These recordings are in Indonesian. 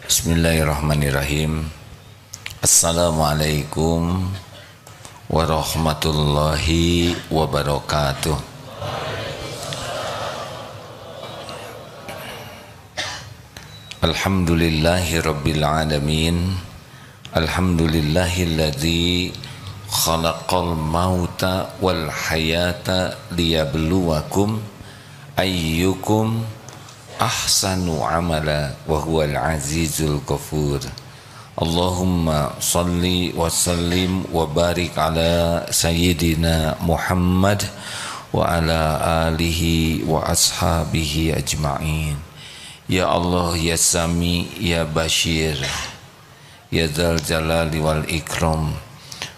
Bismillahirrahmanirrahim. Assalamualaikum warahmatullahi wabarakatuh. Alhamdulillahi rabbil alamin. Alhamdulillahilladzi khalaqal mauta wal hayata liyabluwakum ayyukum ahsanu amala wa huwal azizul ghafur. Allahumma salli wa sallim wa barik ala sayyidina Muhammad wa ala alihi wa ashabihi ajma'in. Ya Allah, ya Sami, ya Bashir, ya Dzal Jalali wal Ikram.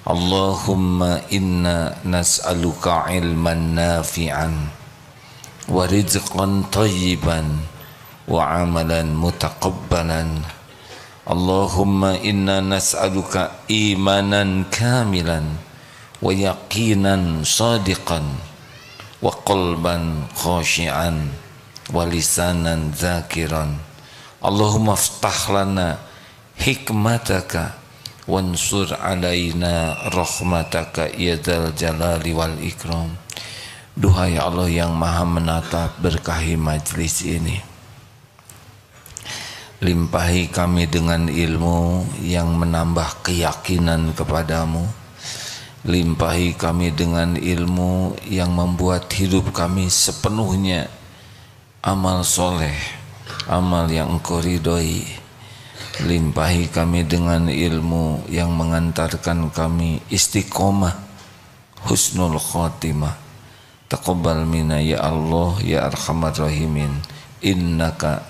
Allahumma inna nas'aluka ilman nafi'an wa rizqan tayyiban wa amalan mutaqabbalan. Allahumma inna nas'aluka imanan kamilan wa yaqinan sadiqan wa qalban khashi'an wa lisanan zakiran. Allahumma aftah lana hikmataka wansur alaina rahmataka ya dzal jalali wal ikram. Duhai Allah yang maha menatap, berkahi majlis ini, limpahi kami dengan ilmu yang menambah keyakinan kepadamu, limpahi kami dengan ilmu yang membuat hidup kami sepenuhnya amal soleh, amal yang engkau ridhoi. Limpahi kami dengan ilmu yang mengantarkan kami istiqomah, husnul khotimah. Taqabbal minna ya Allah ya arhamar rahimin. Innaka,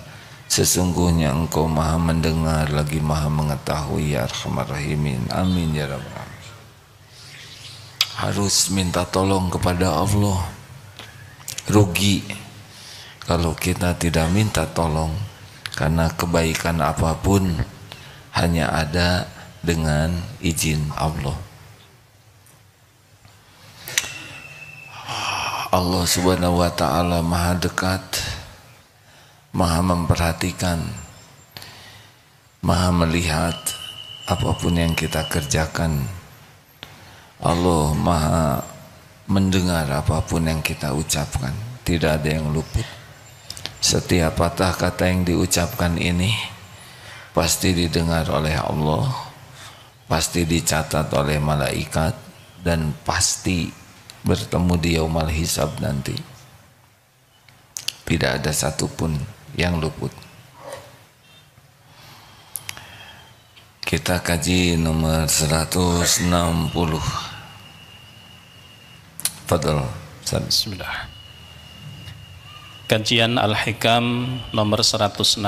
sesungguhnya engkau maha mendengar lagi maha mengetahui ya arhamar rahimin. Amin ya rabbal alamin. Harus minta tolong kepada Allah. Rugi kalau kita tidak minta tolong, karena kebaikan apapun hanya ada dengan izin Allah. Allah subhanahu wa ta'ala maha dekat, maha memperhatikan, maha melihat apapun yang kita kerjakan. Allah maha mendengar apapun yang kita ucapkan, tidak ada yang luput. Setiap patah kata yang diucapkan ini pasti didengar oleh Allah, pasti dicatat oleh malaikat, dan pasti bertemu di yaumul hisab nanti. Tidak ada satupun yang luput. Kita kaji nomor 160. Fadhal. Bismillah. Kajian Al-Hikam nomor 160.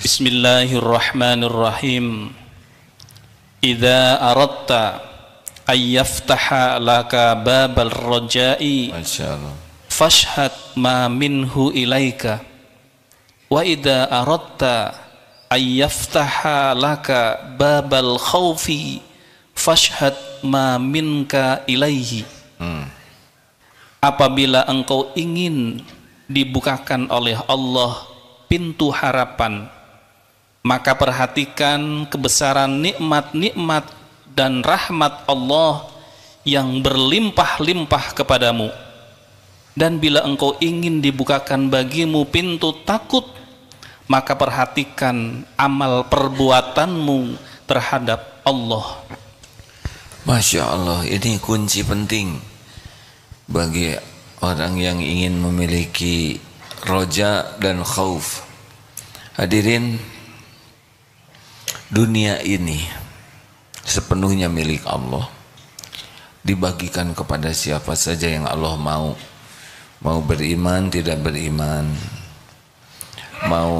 Bismillahirrahmanirrahim. Idza aradta ayyaftaha laka babal rajai fashhad ma minhu ilaika, wa idza aradta ayyaftaha laka babal khawfi fashhad ma minka ilaihi. Apabila engkau ingin dibukakan oleh Allah pintu harapan, maka perhatikan kebesaran nikmat-nikmat dan rahmat Allah yang berlimpah-limpah kepadamu. Dan bila engkau ingin dibukakan bagimu pintu takut, maka perhatikan amal perbuatanmu terhadap Allah. Masya Allah, ini kunci penting bagi orang yang ingin memiliki roja dan khauf. Hadirin, dunia ini sepenuhnya milik Allah, dibagikan kepada siapa saja yang Allah mau. Mau beriman, tidak beriman, mau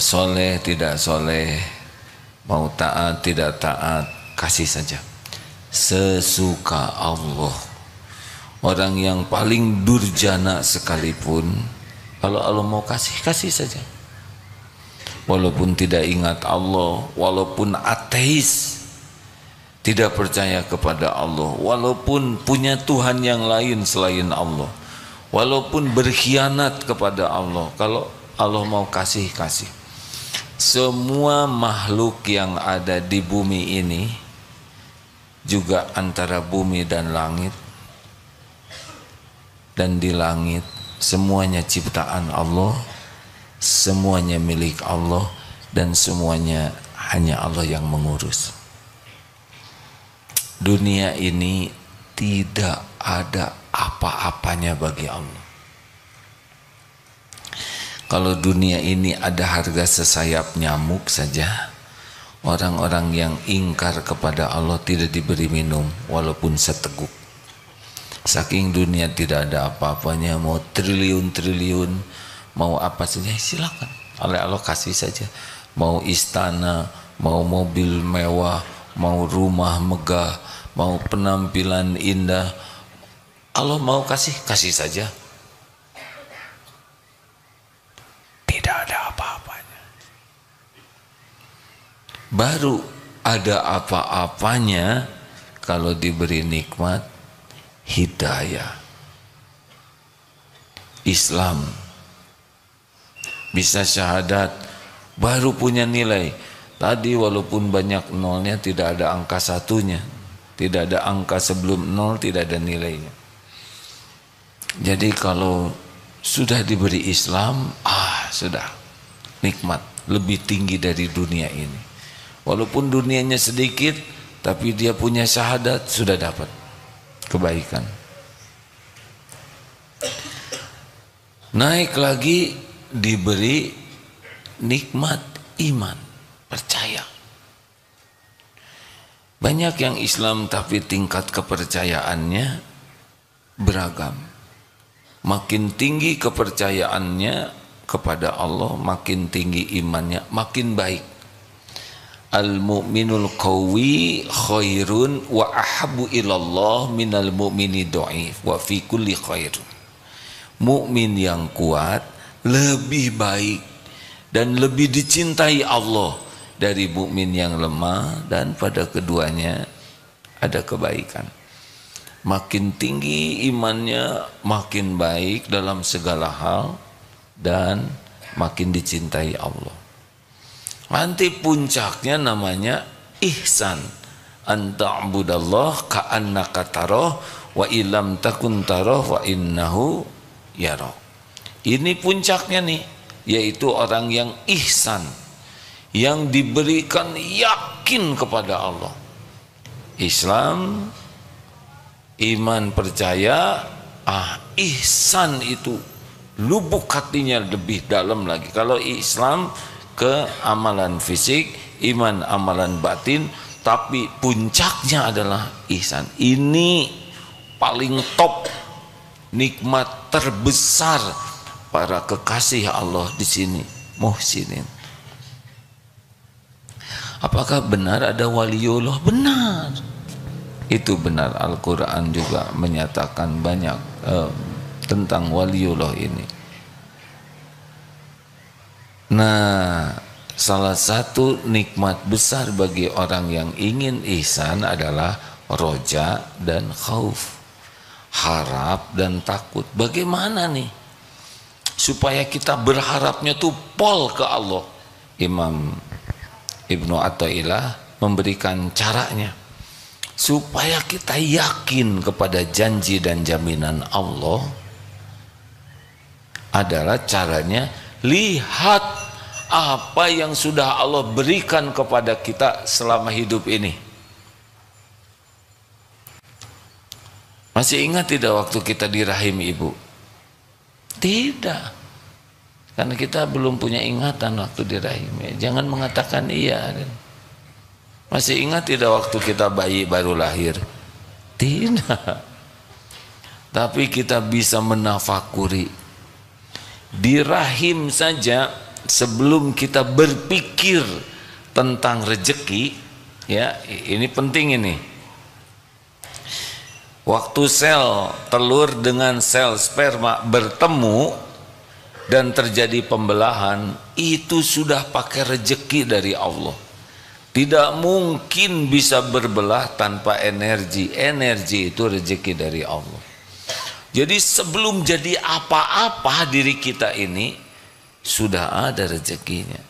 soleh, tidak soleh, mau taat, tidak taat, kasih saja sesuka Allah. Orang yang paling durjana sekalipun, kalau Allah mau kasih, kasih saja. Walaupun tidak ingat Allah, walaupun ateis, tidak percaya kepada Allah, walaupun punya Tuhan yang lain selain Allah, walaupun berkhianat kepada Allah, kalau Allah mau kasih, kasih. semua makhluk yang ada di bumi ini, juga antara bumi dan langit, dan di langit semuanya ciptaan Allah, semuanya milik Allah, dan semuanya hanya Allah yang mengurus. Dunia ini tidak ada apa-apanya bagi Allah. Kalau dunia ini ada harga sesayap nyamuk saja, orang-orang yang ingkar kepada Allah tidak diberi minum walaupun seteguk. Saking dunia tidak ada apa-apanya, mau triliun-triliun, mau apa saja silakan, oleh Allah kasih saja. Mau istana, mau mobil mewah, mau rumah megah, mau penampilan indah, Allah mau kasih, kasih saja. Tidak ada apa-apanya. Baru ada apa-apanya kalau diberi nikmat hidayah. Islam bisa syahadat, baru punya nilai. Tadi walaupun banyak nolnya, tidak ada angka satunya, tidak ada angka sebelum nol, tidak ada nilainya. Jadi kalau sudah diberi Islam, sudah nikmat, lebih tinggi dari dunia ini. Walaupun dunianya sedikit, tapi dia punya syahadat, sudah dapat kebaikan. Naik lagi diberi nikmat iman, percaya. Banyak yang Islam tapi tingkat kepercayaannya beragam. Makin tinggi kepercayaannya kepada Allah, makin tinggi imannya, makin baik. Al-mu'minul qawi khairun wa ahabbu ilallah minal mu'mini dhaif wa fi kulli khair. Mukmin yang kuat lebih baik dan lebih dicintai Allah dari mukmin yang lemah, dan pada keduanya ada kebaikan. Makin tinggi imannya, makin baik dalam segala hal, dan makin dicintai Allah. Nanti puncaknya namanya ihsan, anta'budallah ka'annaka tarah wa illam takun tarah wa innahu yarah. Ini puncaknya nih, yaitu orang yang ihsan, yang diberikan yakin kepada Allah. Islam, iman, percaya, ihsan itu lubuk hatinya lebih dalam lagi. Kalau Islam ke amalan fisik, iman amalan batin, tapi puncaknya adalah ihsan. Ini paling top, nikmat terbesar para kekasih Allah di sini, muhsinin. Apakah benar ada waliullah? Benar. Itu benar, Al-Quran juga menyatakan banyak tentang waliullah ini. Nah, salah satu nikmat besar bagi orang yang ingin ihsan adalah roja dan khauf, harap dan takut. Bagaimana nih supaya kita berharapnya tuh pol ke Allah? Imam Ibnu Athaillah memberikan caranya supaya kita yakin kepada janji dan jaminan Allah. Adalah caranya lihat apa yang sudah Allah berikan kepada kita selama hidup ini. Masih ingat tidak waktu kita di rahim ibu? Tidak, karena kita belum punya ingatan waktu di rahim. Jangan mengatakan iya. Masih ingat tidak waktu kita bayi baru lahir? Tidak. Tapi kita bisa menafakuri di rahim saja. Sebelum kita berpikir tentang rezeki, ya ini penting ini. Waktu sel telur dengan sel sperma bertemu dan terjadi pembelahan, itu sudah pakai rezeki dari Allah. Tidak mungkin bisa berbelah tanpa energi. Energi itu rezeki dari Allah. Jadi sebelum jadi apa-apa diri kita ini sudah ada rezekinya.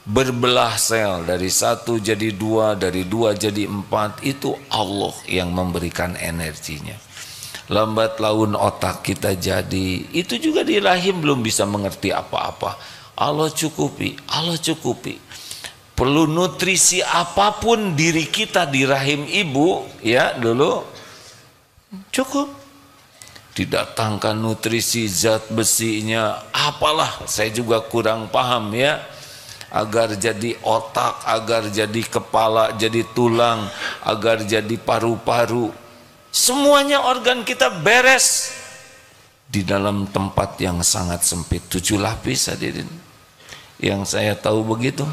berbelah sel dari 1 jadi 2, dari 2 jadi 4, itu Allah yang memberikan energinya. Lambat laun otak kita jadi, itu juga di rahim belum bisa mengerti apa-apa. Allah cukupi, Allah cukupi. Perlu nutrisi apapun diri kita di rahim ibu, ya dulu cukup. Didatangkan nutrisi zat besinya, apalah, saya juga kurang paham ya. Agar jadi otak, agar jadi kepala, jadi tulang, agar jadi paru-paru. Semuanya organ kita beres di dalam tempat yang sangat sempit. 7 lapis hadirin. Yang saya tahu begitu.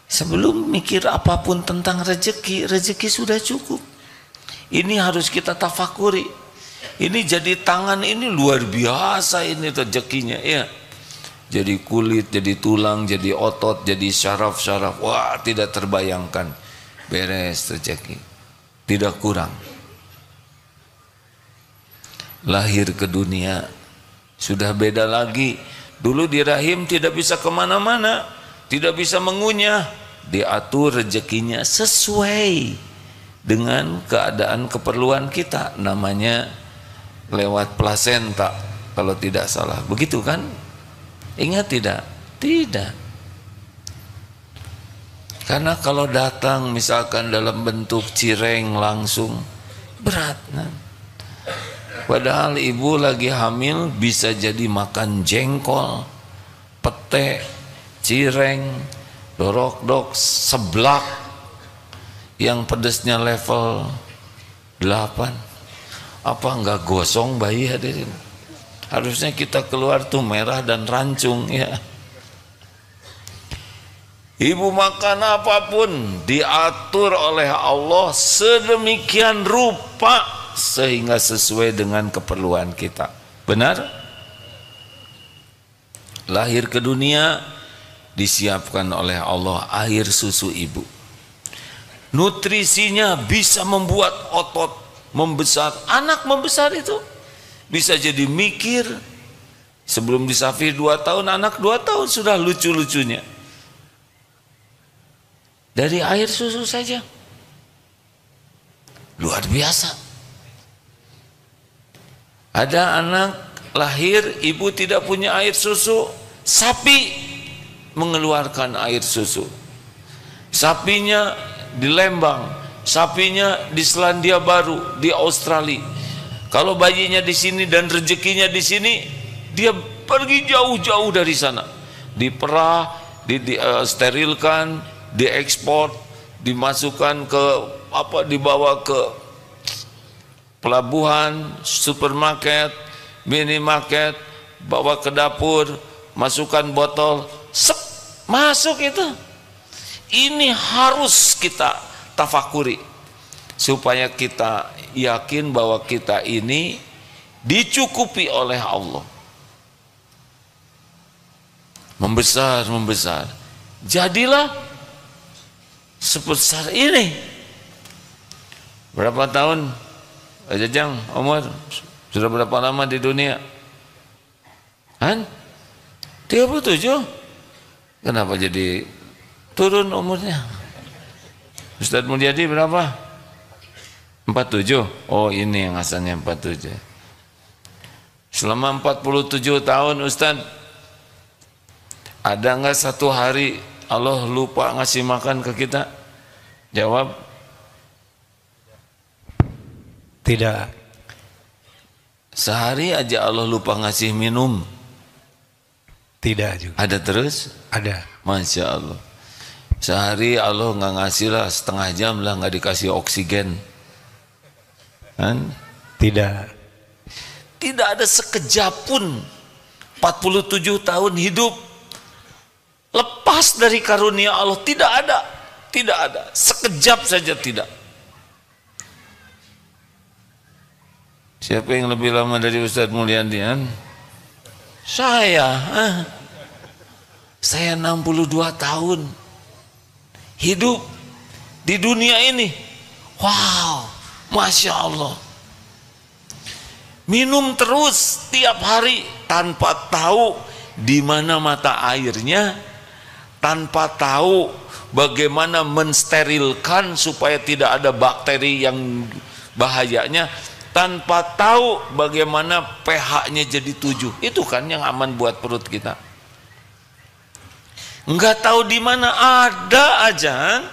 Sebelum mikir apapun tentang rezeki, rezeki sudah cukup. Ini harus kita tafakuri. Ini jadi tangan ini luar biasa ini rezekinya ya. Jadi kulit, jadi tulang, jadi otot, jadi syaraf-syaraf. Wah, tidak terbayangkan. Beres rezeki. Tidak kurang. Lahir ke dunia sudah beda lagi. Dulu di rahim tidak bisa kemana-mana, tidak bisa mengunyah. Diatur rezekinya sesuai dengan keadaan keperluan kita. Namanya lewat plasenta kalau tidak salah. Begitu kan? Ingat tidak? Tidak. Karena kalau datang misalkan dalam bentuk cireng langsung berat. Nah. Padahal ibu lagi hamil bisa jadi makan jengkol, pete, cireng, dorok-dok, seblak yang pedesnya level 8. Apa enggak gosong bayi hadirin? Harusnya kita keluar tuh merah dan rancung ya. Ibu makan apapun diatur oleh Allah sedemikian rupa sehingga sesuai dengan keperluan kita. Benar? Lahir ke dunia disiapkan oleh Allah air susu ibu. Nutrisinya bisa membuat otot membesar. Anak membesar itu bisa jadi mikir. Sebelum disafir 2 tahun, anak 2 tahun sudah lucu-lucunya. Dari air susu saja. Luar biasa. Ada anak lahir, ibu tidak punya air susu. Sapi mengeluarkan air susu. Sapinya di Lembang, sapinya di Selandia Baru, di Australia. Kalau bayinya di sini dan rezekinya di sini, dia pergi jauh-jauh dari sana. Diperah, sterilkan, diekspor, dimasukkan ke dibawa ke pelabuhan, supermarket, minimarket, bawa ke dapur, masukkan botol, masuk itu. Ini harus kita tafakuri supaya kita yakin bahwa kita ini dicukupi oleh Allah. Membesar, membesar. Jadilah sebesar ini. Berapa tahun Jajang umur? Sudah berapa lama di dunia? 37. Kenapa jadi turun umurnya? Ustadz Mulyadi berapa? 47. Oh, ini yang asalnya 47. Selama 47 tahun Ustadz, ada enggak satu hari Allah lupa ngasih makan ke kita? Jawab. Tidak. Sehari aja Allah lupa ngasih minum? Tidak juga. Ada terus? Ada. Masya Allah. Sehari Allah nggak ngasih lah, setengah jam lah nggak dikasih oksigen. Kan? Tidak. Tidak ada sekejap pun 47 tahun hidup lepas dari karunia Allah. Tidak ada. Tidak ada. Sekejap saja tidak. Siapa yang lebih lama dari Ustadz Mulyadi? Saya. Saya 62 tahun hidup di dunia ini. Wow, Masya Allah. Minum terus tiap hari tanpa tahu di mana mata airnya, tanpa tahu bagaimana mensterilkan supaya tidak ada bakteri yang bahayanya, tanpa tahu bagaimana pH-nya jadi 7. Itu kan yang aman buat perut kita. Enggak tahu di mana ada aja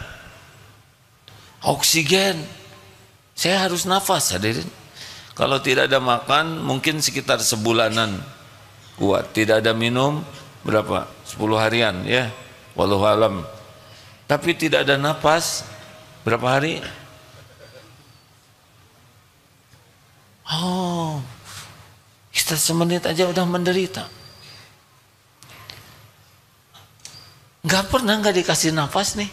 oksigen. Saya harus nafas, hadirin. Kalau tidak ada makan mungkin sekitar sebulanan kuat. Tidak ada minum berapa? 10 harian ya. Wallahu alam. Tapi tidak ada nafas berapa hari? Oh, kita semenit aja udah menderita. Nggak pernah nggak dikasih nafas nih.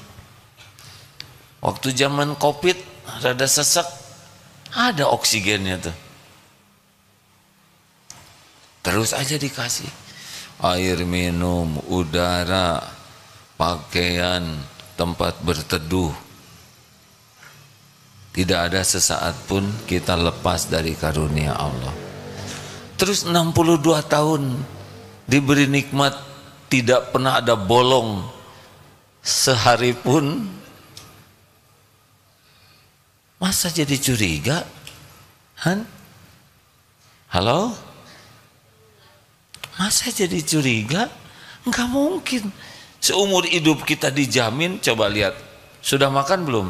Waktu zaman COVID rada sesak, ada oksigennya tuh. Terus aja dikasih air minum, udara, pakaian, tempat berteduh. Tidak ada sesaat pun kita lepas dari karunia Allah. Terus 62 tahun diberi nikmat, tidak pernah ada bolong sehari pun. Masa jadi curiga? Han? Halo? Masa jadi curiga? Enggak mungkin. Seumur hidup kita dijamin. Coba lihat, sudah makan belum?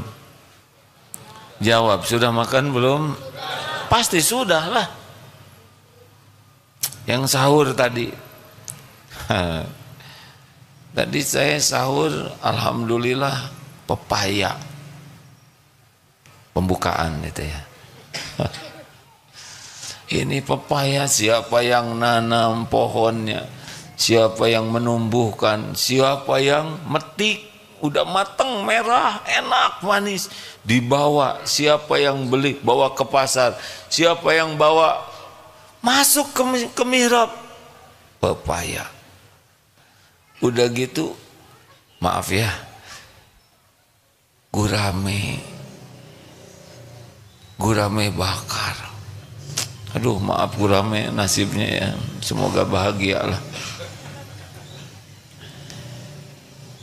Jawab, sudah makan belum? Pasti sudah lah. Yang sahur tadi. Tadi saya sahur, alhamdulillah, pepaya. Pembukaan itu ya. Ini pepaya, siapa yang nanam pohonnya, siapa yang menumbuhkan, siapa yang metik, udah mateng, merah, enak, manis, dibawa, siapa yang beli, bawa ke pasar, siapa yang bawa masuk ke mihrab, pepaya. Udah gitu, maaf ya, gurame bakar. Aduh, maaf gurame nasibnya ya, semoga bahagia lah.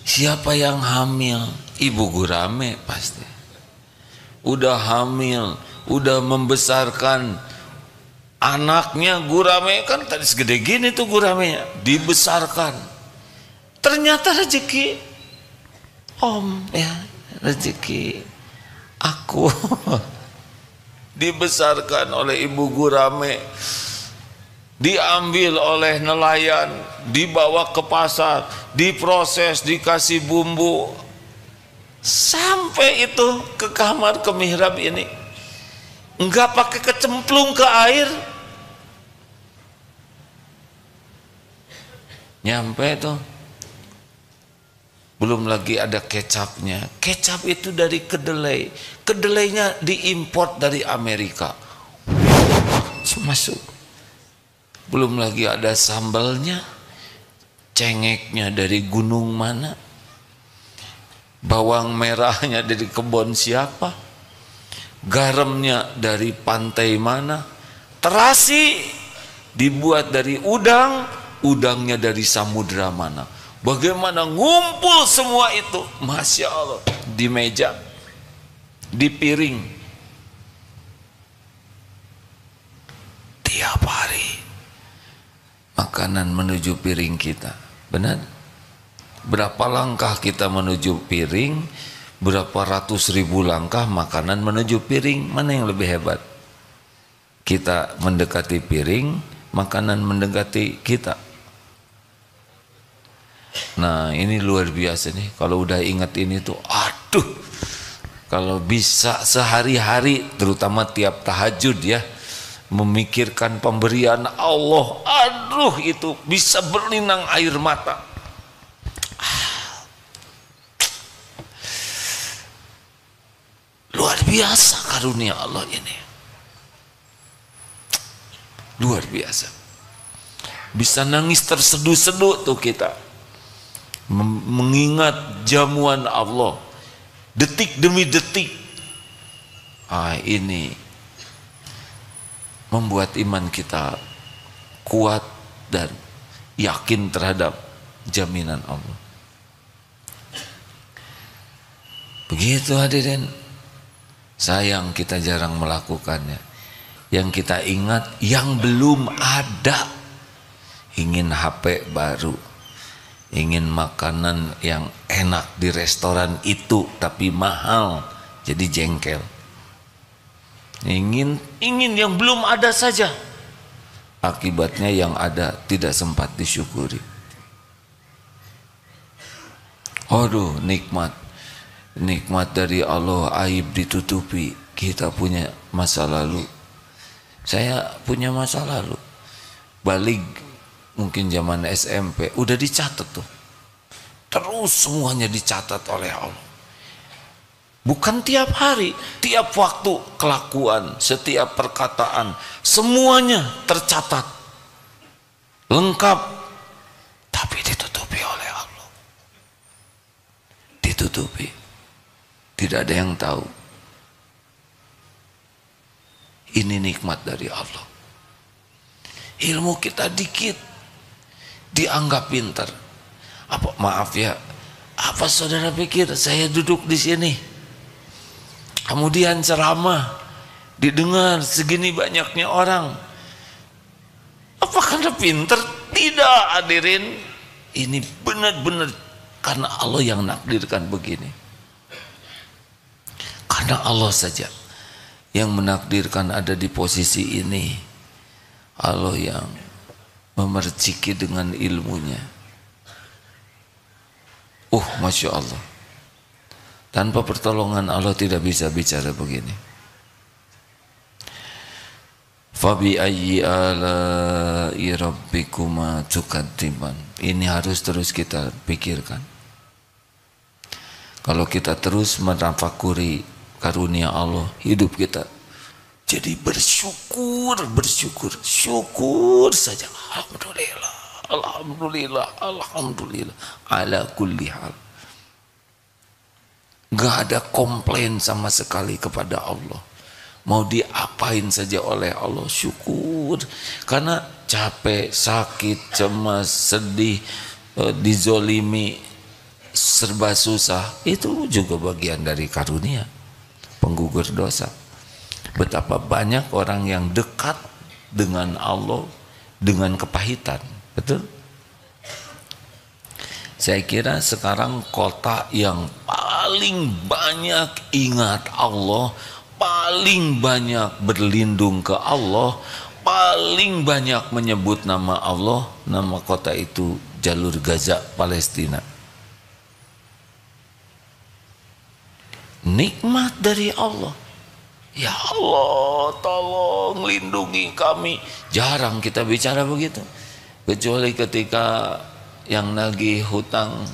Siapa yang hamil? Ibu gurame pasti. Udah hamil, udah membesarkan anaknya, gurame kan tadi segede gini tuh guramenya, dibesarkan. Ternyata rezeki om ya, rezeki aku dibesarkan oleh ibu gurame, diambil oleh nelayan, dibawa ke pasar, diproses, dikasih bumbu, sampai itu ke kamar, ke mihrab ini, enggak pakai kecemplung ke air, nyampe tuh. Belum lagi ada kecapnya. Kecap itu dari kedelai. Kedelainya diimport dari Amerika. Masuk. Belum lagi ada sambalnya. Cengeknya dari gunung mana. Bawang merahnya dari kebun siapa. Garamnya dari pantai mana. Terasi dibuat dari udang. Udangnya dari samudra mana. Bagaimana ngumpul semua itu, Masya Allah, di meja, di piring, tiap hari makanan menuju piring kita. Benar? Berapa langkah kita menuju piring, berapa ratus ribu langkah makanan menuju piring. Mana yang lebih hebat? Kita mendekati piring, makanan mendekati kita. Nah, ini luar biasa nih. Kalau udah ingat ini tuh, aduh, kalau bisa sehari-hari, terutama tiap tahajud ya, memikirkan pemberian Allah, aduh, itu bisa berlinang air mata. Luar biasa karunia Allah ini. Luar biasa. Bisa nangis terseduh-seduh tuh kita. Mengingat jamuan Allah detik demi detik. Ini membuat iman kita kuat dan yakin terhadap jaminan Allah. Begitu hadirin. Sayang kita jarang melakukannya. Yang kita ingat yang belum ada. Ingin HP baru, ingin makanan yang enak di restoran itu tapi mahal, jadi jengkel. Ingin yang belum ada saja. Akibatnya yang ada tidak sempat disyukuri. Aduh, nikmat dari Allah, aib ditutupi. Kita punya masa lalu. Saya punya masa lalu. Balik mungkin zaman SMP udah dicatat tuh. Terus semuanya dicatat oleh Allah. Bukan tiap hari, tiap waktu kelakuan, setiap perkataan, semuanya tercatat. Lengkap. Tapi ditutupi oleh Allah. Ditutupi. Tidak ada yang tahu. Ini nikmat dari Allah. Ilmu kita dikit, dianggap pintar. Apa maaf ya? Apa saudara pikir saya duduk di sini? Kemudian ceramah didengar segini banyaknya orang. Apa karena pintar? Tidak, hadirin. Ini benar-benar karena Allah yang nakdirkan begini. Karena Allah saja yang menakdirkan ada di posisi ini. Allah yang memerciki dengan ilmunya. Masya Allah. Tanpa pertolongan Allah tidak bisa bicara begini. Fabi ayyi ala'i rabbikuma tukadziban. Ini harus terus kita pikirkan. Kalau kita terus menafakuri karunia Allah, hidup kita jadi bersyukur saja. Alhamdulillah ala kulli hal. Gak ada komplain sama sekali kepada Allah. Mau diapain saja oleh Allah, syukur. Karena capek, sakit, cemas, sedih, dizolimi, serba susah, itu juga bagian dari karunia, penggugur dosa. Betapa banyak orang yang dekat dengan Allah dengan kepahitan. Betul? Saya kira sekarang kota yang paling banyak ingat Allah, paling banyak berlindung ke Allah, paling banyak menyebut nama Allah, nama kota itu Jalur Gaza, Palestina. Nikmat dari Allah. Ya Allah, tolong lindungi kami. Jarang kita bicara begitu. Kecuali ketika yang nagih hutang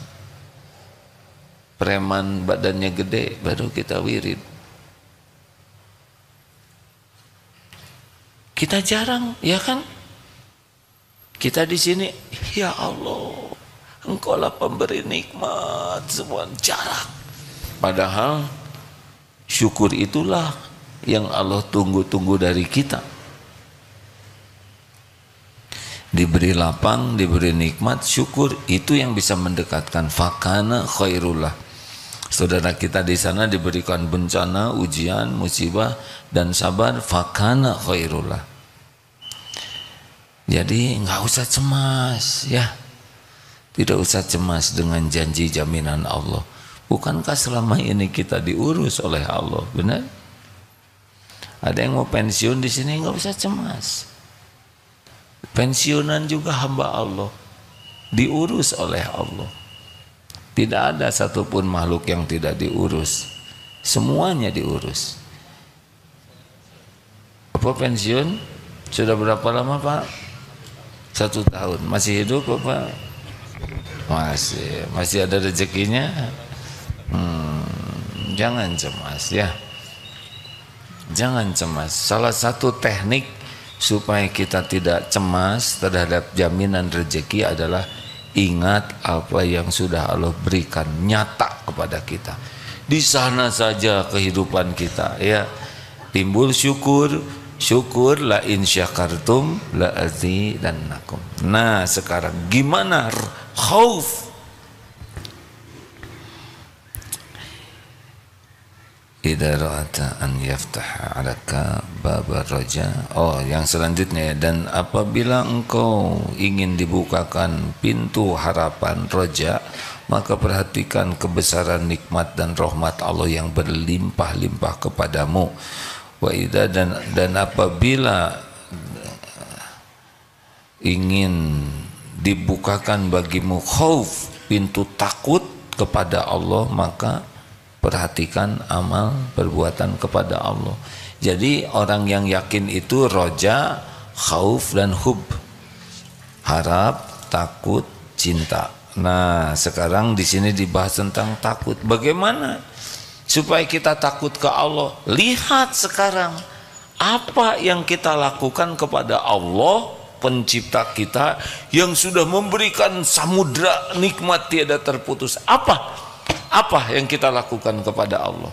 preman badannya gede, baru kita wirid. Kita jarang, ya kan? Kita di sini, ya Allah, Engkaulah pemberi nikmat semua, jarang. Padahal syukur itulah yang Allah tunggu-tunggu dari kita. Diberi lapang, diberi nikmat, syukur itu yang bisa mendekatkan. Fakana khairullah. Saudara kita di sana diberikan bencana, ujian, musibah dan sabar, fakana khairullah. Jadi nggak usah cemas ya. Tidak usah cemas dengan janji jaminan Allah. Bukankah selama ini kita diurus oleh Allah, benar? Ada yang mau pensiun di sini, nggak usah cemas. Pensiunan juga hamba Allah, diurus oleh Allah. Tidak ada satupun makhluk yang tidak diurus, semuanya diurus. Apa pensiun? Sudah berapa lama Pak? 1 tahun. Masih hidup Bapak? Masih ada rezekinya. Jangan cemas ya. Jangan cemas. Salah satu teknik supaya kita tidak cemas terhadap jaminan rezeki adalah ingat apa yang sudah Allah berikan nyata kepada kita. Di sana saja kehidupan kita ya. Timbul syukur, syukur, la in syakartum la azidannakum. Nah sekarang gimana khauf? Idza ra'ata an yaftaha 'alaka babar raja. Oh, yang selanjutnya ya. Dan apabila engkau ingin dibukakan pintu harapan roja, maka perhatikan kebesaran nikmat dan rahmat Allah yang berlimpah-limpah kepadamu. Wa idza dan apabila ingin dibukakan bagimu khauf, pintu takut kepada Allah, maka perhatikan amal perbuatan kepada Allah. Jadi orang yang yakin itu roja, khauf dan hub. Harap, takut, cinta. Nah, sekarang di sini dibahas tentang takut. Bagaimana supaya kita takut ke Allah? Lihat sekarang apa yang kita lakukan kepada Allah, pencipta kita yang sudah memberikan samudra nikmat tiada terputus. Apa yang kita lakukan kepada Allah?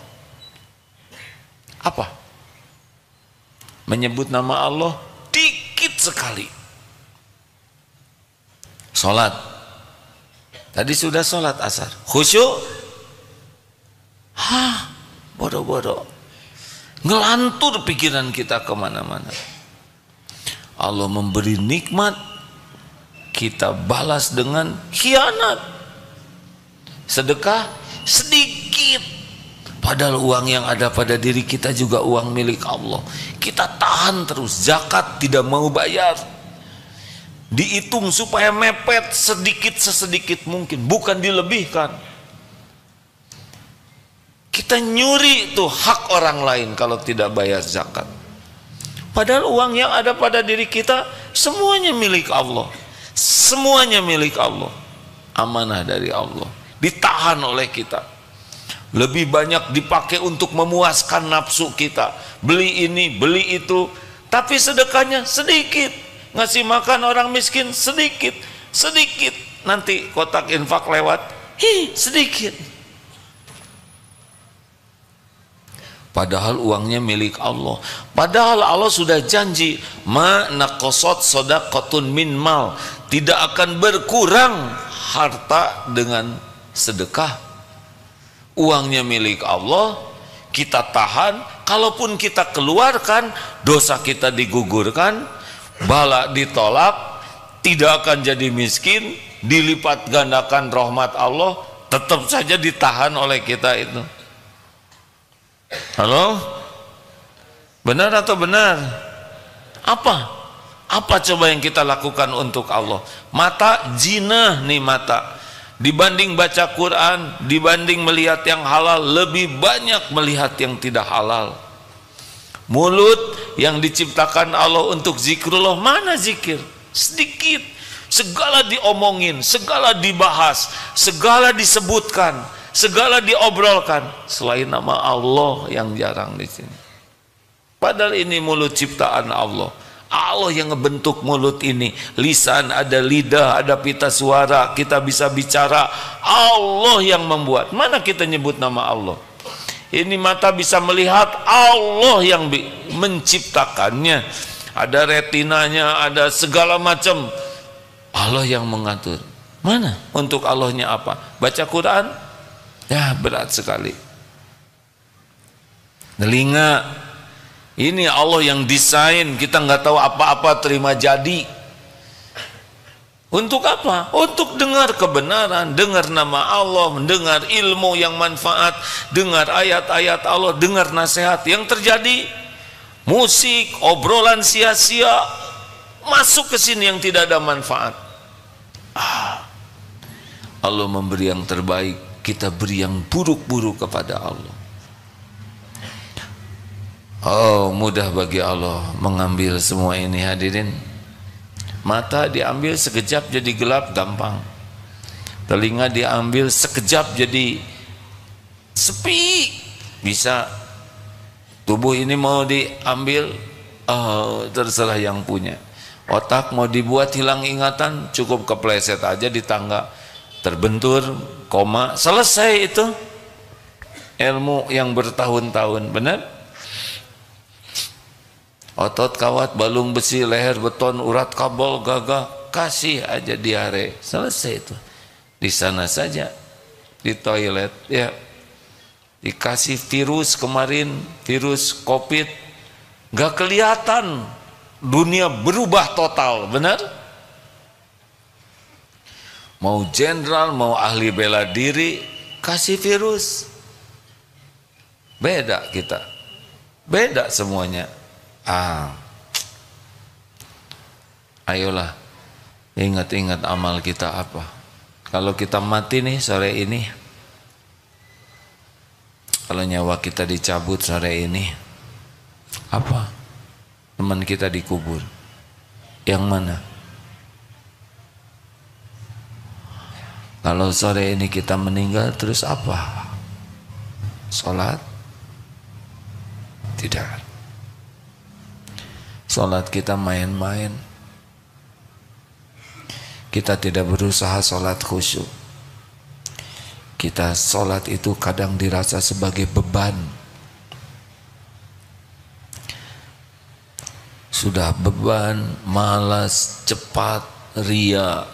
Apa? Menyebut nama Allah dikit sekali. Salat. Tadi sudah salat asar. Khusyuk. Bodoh-bodoh. Ngelantur pikiran kita kemana-mana. Allah memberi nikmat, kita balas dengan khianat. Sedekah sedikit, padahal uang yang ada pada diri kita juga uang milik Allah. Kita tahan terus. Zakat tidak mau bayar, dihitung supaya mepet sedikit sesedikit mungkin, bukan dilebihkan. Kita nyuri tuh hak orang lain kalau tidak bayar zakat, padahal uang yang ada pada diri kita semuanya milik Allah. Semuanya milik Allah, amanah dari Allah, ditahan oleh kita. Lebih banyak dipakai untuk memuaskan nafsu kita, beli ini, beli itu, tapi sedekahnya sedikit. Ngasih makan orang miskin sedikit, nanti kotak infak lewat, sedikit. Padahal uangnya milik Allah. Padahal Allah sudah janji, ma naqasat shadaqatun min mal, tidak akan berkurang harta dengan sedekah. Uangnya milik Allah, kita tahan. Kalaupun kita keluarkan, dosa kita digugurkan, bala ditolak, tidak akan jadi miskin, dilipat gandakan rahmat Allah, tetap saja ditahan oleh kita itu. Halo? Benar atau benar? Apa coba yang kita lakukan untuk Allah? Mata, jinah nih mata. Dibanding baca Quran, dibanding melihat yang halal, lebih banyak melihat yang tidak halal. Mulut yang diciptakan Allah untuk zikrullah, mana zikir? Sedikit. Segala diomongin, segala dibahas, segala disebutkan, segala diobrolkan, selain nama Allah yang jarang di sini. Padahal ini mulut ciptaan Allah. Allah yang ngebentuk mulut ini. Lisan, ada lidah, ada pita suara, kita bisa bicara. Allah yang membuat. Mana kita nyebut nama Allah? Ini mata bisa melihat, Allah yang menciptakannya. Ada retinanya, ada segala macam. Allah yang mengatur. Mana untuk Allahnya apa? Baca Quran? Ya berat sekali. Telinga, ini Allah yang desain, kita nggak tahu apa-apa, terima jadi. Untuk apa? Untuk dengar kebenaran, dengar nama Allah, mendengar ilmu yang manfaat, dengar ayat-ayat Allah, dengar nasihat. Yang terjadi musik, obrolan sia-sia, masuk ke sini yang tidak ada manfaat. Allah memberi yang terbaik, kita beri yang buruk-buruk kepada Allah. Oh, mudah bagi Allah mengambil semua ini, hadirin. Mata diambil sekejap jadi gelap, gampang. Telinga diambil sekejap jadi sepi, bisa. Tubuh ini mau diambil, terserah yang punya. Otak mau dibuat hilang ingatan, cukup kepleset aja di tangga, terbentur, koma, selesai itu. Ilmu yang bertahun-tahun, benar? Otot kawat, balung besi, leher beton, urat kabel, gagah, kasih aja diare, selesai itu. Di sana saja, di toilet ya. Dikasih virus kemarin, virus COVID, gak kelihatan, dunia berubah total, benar? Mau jenderal, mau ahli bela diri, kasih virus. Beda kita, beda semuanya. Ayolah, ingat-ingat amal kita apa. Kalau kita mati nih sore ini, kalau nyawa kita dicabut sore ini, apa? Teman kita dikubur. Yang mana? Kalau sore ini kita meninggal, terus apa? Sholat? Tidak. Sholat kita main-main. Kita tidak berusaha sholat khusyuk. Kita sholat itu kadang dirasa sebagai beban. Sudah beban, malas, cepat, ria,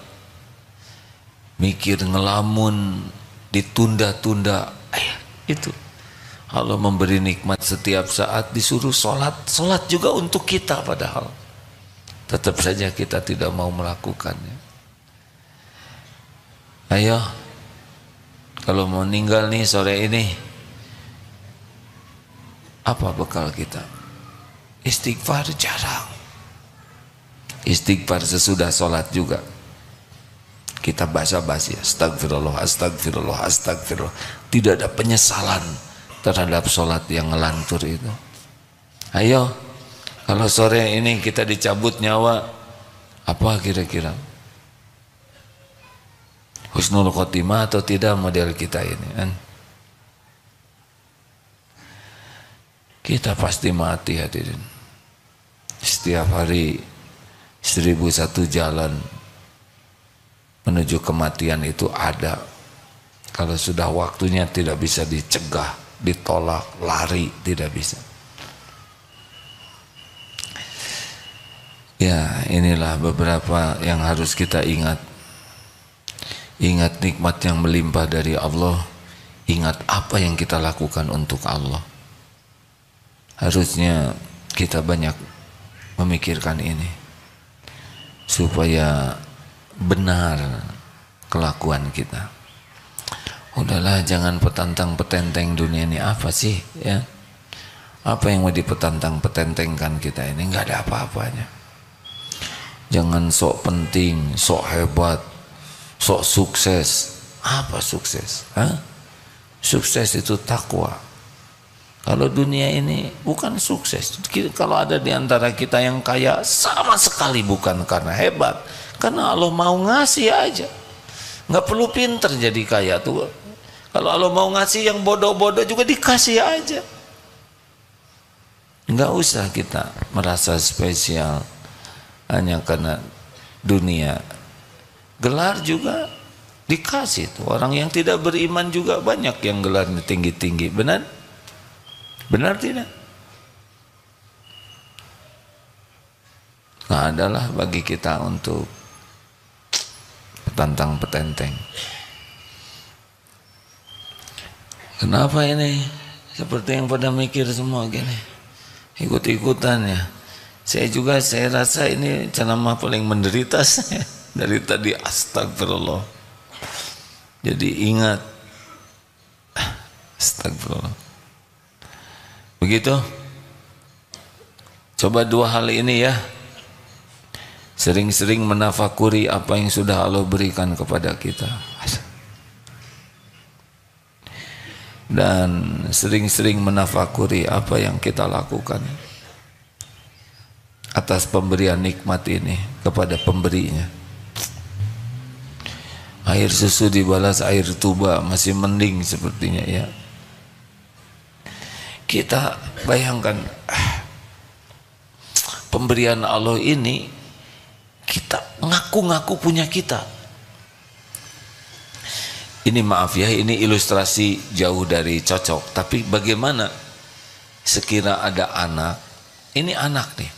mikir ngelamun, ditunda-tunda. Itu Allah memberi nikmat setiap saat, disuruh sholat, sholat juga untuk kita, padahal tetap saja kita tidak mau melakukannya. Ayo, kalau mau meninggal nih sore ini, apa bekal kita? Istighfar jarang. Istighfar sesudah sholat juga. Kita basa-basi, astagfirullah, astagfirullah, astagfirullah. Tidak ada penyesalan terhadap sholat yang ngelantur itu. Ayo, kalau sore ini kita dicabut nyawa, apa kira-kira? Husnul khotimah atau tidak model kita ini kan? Kita pasti mati hadirin. Setiap hari 1001 jalan menuju kematian itu ada. Kalau sudah waktunya tidak bisa dicegah, ditolak, lari, tidak bisa. Ya, inilah beberapa yang harus kita ingat. Ingat nikmat yang melimpah dari Allah. Ingat apa yang kita lakukan untuk Allah. Harusnya kita banyak memikirkan ini supaya benar kelakuan kita. Udahlah, jangan petantang petenteng dunia ini. Apa sih ya? Apa yang mau dipetantang petentengkan kita ini? Nggak ada apa-apanya. Jangan sok penting, sok hebat, sok sukses. Apa sukses? Sukses itu takwa. Kalau dunia ini bukan sukses. Kalau ada di antara kita yang kaya, sama sekali bukan karena hebat, karena Allah mau ngasih aja. Nggak perlu pinter jadi kaya tuh. Kalau Allah mau ngasih, yang bodoh-bodoh juga dikasih aja. Nggak usah kita merasa spesial hanya karena dunia. Gelar juga dikasih tuh. Orang yang tidak beriman juga banyak yang gelarnya tinggi-tinggi. Benar? Benar tidak? Nah, adalah bagi kita untuk petantang petenteng. Kenapa ini? Seperti yang pada mikir semua gini, ikut-ikutan ya. Saya rasa ini ceramah paling menderita saya dari tadi. Astagfirullah. Jadi ingat, astagfirullah. Begitu. Coba dua hal ini ya. Sering-sering menafakuri apa yang sudah Allah berikan kepada kita. Dan sering-sering menafakuri apa yang kita lakukan atas pemberian nikmat ini kepada pemberinya. Air susu dibalas air tuba, masih mending sepertinya ya. Kita bayangkan pemberian Allah ini, kita ngaku-ngaku punya kita. Ini maaf ya, ini ilustrasi jauh dari cocok. Tapi bagaimana sekira ada anak Ini anak nih,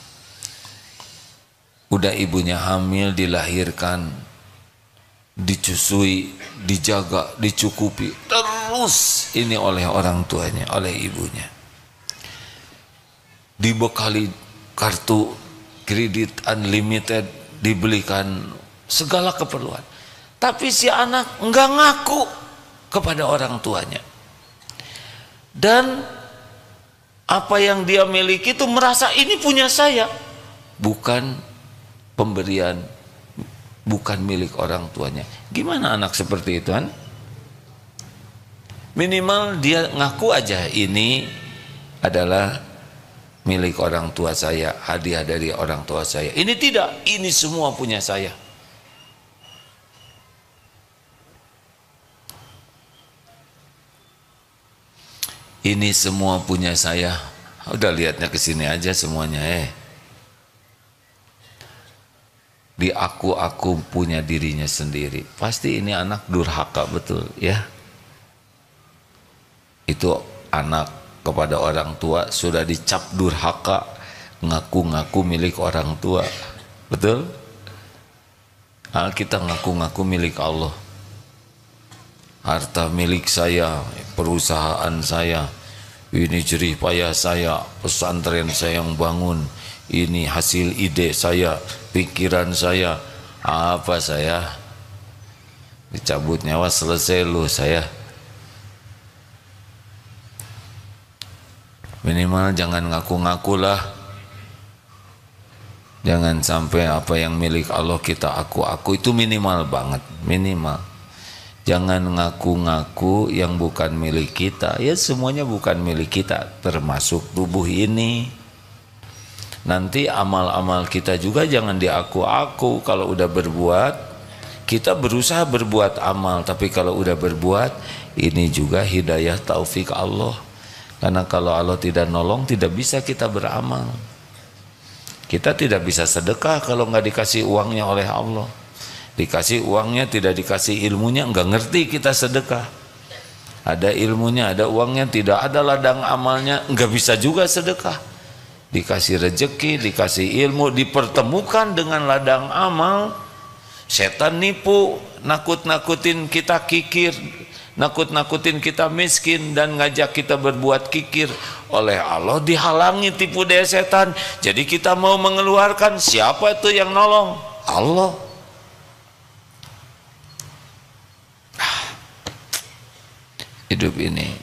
udah ibunya hamil, dilahirkan, dicusui, dijaga, dicukupi terus ini oleh orang tuanya, oleh ibunya, dibekali kartu kredit unlimited, dibelikan segala keperluan, tapi si anak enggak ngaku kepada orang tuanya. Dan apa yang dia miliki itu merasa ini punya saya, bukan pemberian, bukan milik orang tuanya. Gimana anak seperti itu kan? Minimal dia ngaku aja ini adalah milik orang tua saya, hadiah dari orang tua saya. Ini tidak, ini semua punya saya. Ini semua punya saya. Udah lihatnya ke sini aja semuanya. Di aku punya dirinya sendiri. Pasti ini anak durhaka betul ya. Itu anak kepada orang tua sudah dicap durhaka, ngaku-ngaku milik orang tua. Betul? Nah, kita ngaku-ngaku milik Allah. Harta milik saya, perusahaan saya, ini jerih payah saya, pesantren saya yang bangun, ini hasil ide saya, pikiran saya, apa saya? Dicabut nyawa selesai lu saya. Minimal jangan ngaku-ngaku lah. Jangan sampai apa yang milik Allah kita aku itu minimal banget, minimal. Jangan ngaku-ngaku yang bukan milik kita. Ya semuanya bukan milik kita, termasuk tubuh ini. Nanti amal-amal kita juga jangan diaku-aku. Kalau udah berbuat, kita berusaha berbuat amal, tapi kalau udah berbuat, ini juga hidayah taufik Allah. Karena kalau Allah tidak nolong, tidak bisa kita beramal. Kita tidak bisa sedekah kalau nggak dikasih uangnya oleh Allah. Dikasih uangnya, tidak dikasih ilmunya, nggak ngerti kita sedekah. Ada ilmunya, ada uangnya, tidak ada ladang amalnya, nggak bisa juga sedekah. Dikasih rezeki, dikasih ilmu, dipertemukan dengan ladang amal, setan nipu, nakut-nakutin kita kikir, nakut-nakutin kita miskin, dan ngajak kita berbuat kikir. Oleh Allah dihalangi tipu daya setan. Jadi kita mau mengeluarkan, siapa itu yang nolong? Allah. Hidup ini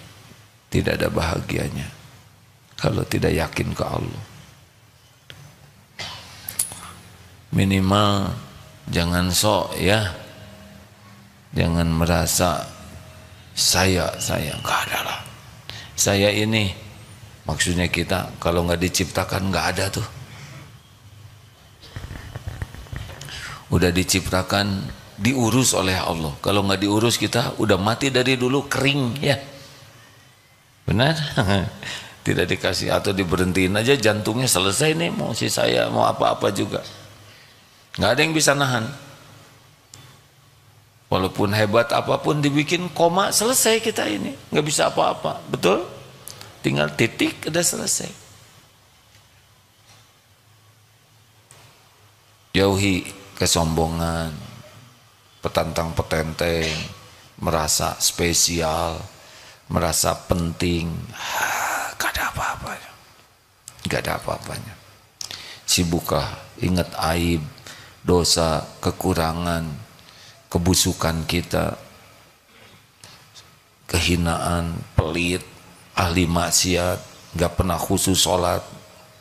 tidak ada bahagianya kalau tidak yakin ke Allah. Minimal jangan sok ya, jangan merasa saya nggak ada lah. Saya ini maksudnya kita kalau nggak diciptakan nggak ada tuh. Udah diciptakan, diurus oleh Allah. Kalau nggak diurus kita udah mati dari dulu, kering ya. Benar? Tidak dikasih atau diberhentiin aja jantungnya, selesai nih, mau si saya mau apa-apa juga. Nggak ada yang bisa nahan. Walaupun hebat apapun dibikin koma, selesai kita ini, nggak bisa apa-apa. Betul? Tinggal titik udah selesai. Jauhi kesombongan, petantang petenteng, merasa spesial, merasa penting. Gak ada apa-apanya, gak ada apa-apanya. Sibuklah ingat aib, dosa, kekurangan, kebusukan kita, kehinaan, pelit, ahli maksiat, gak pernah khusus sholat,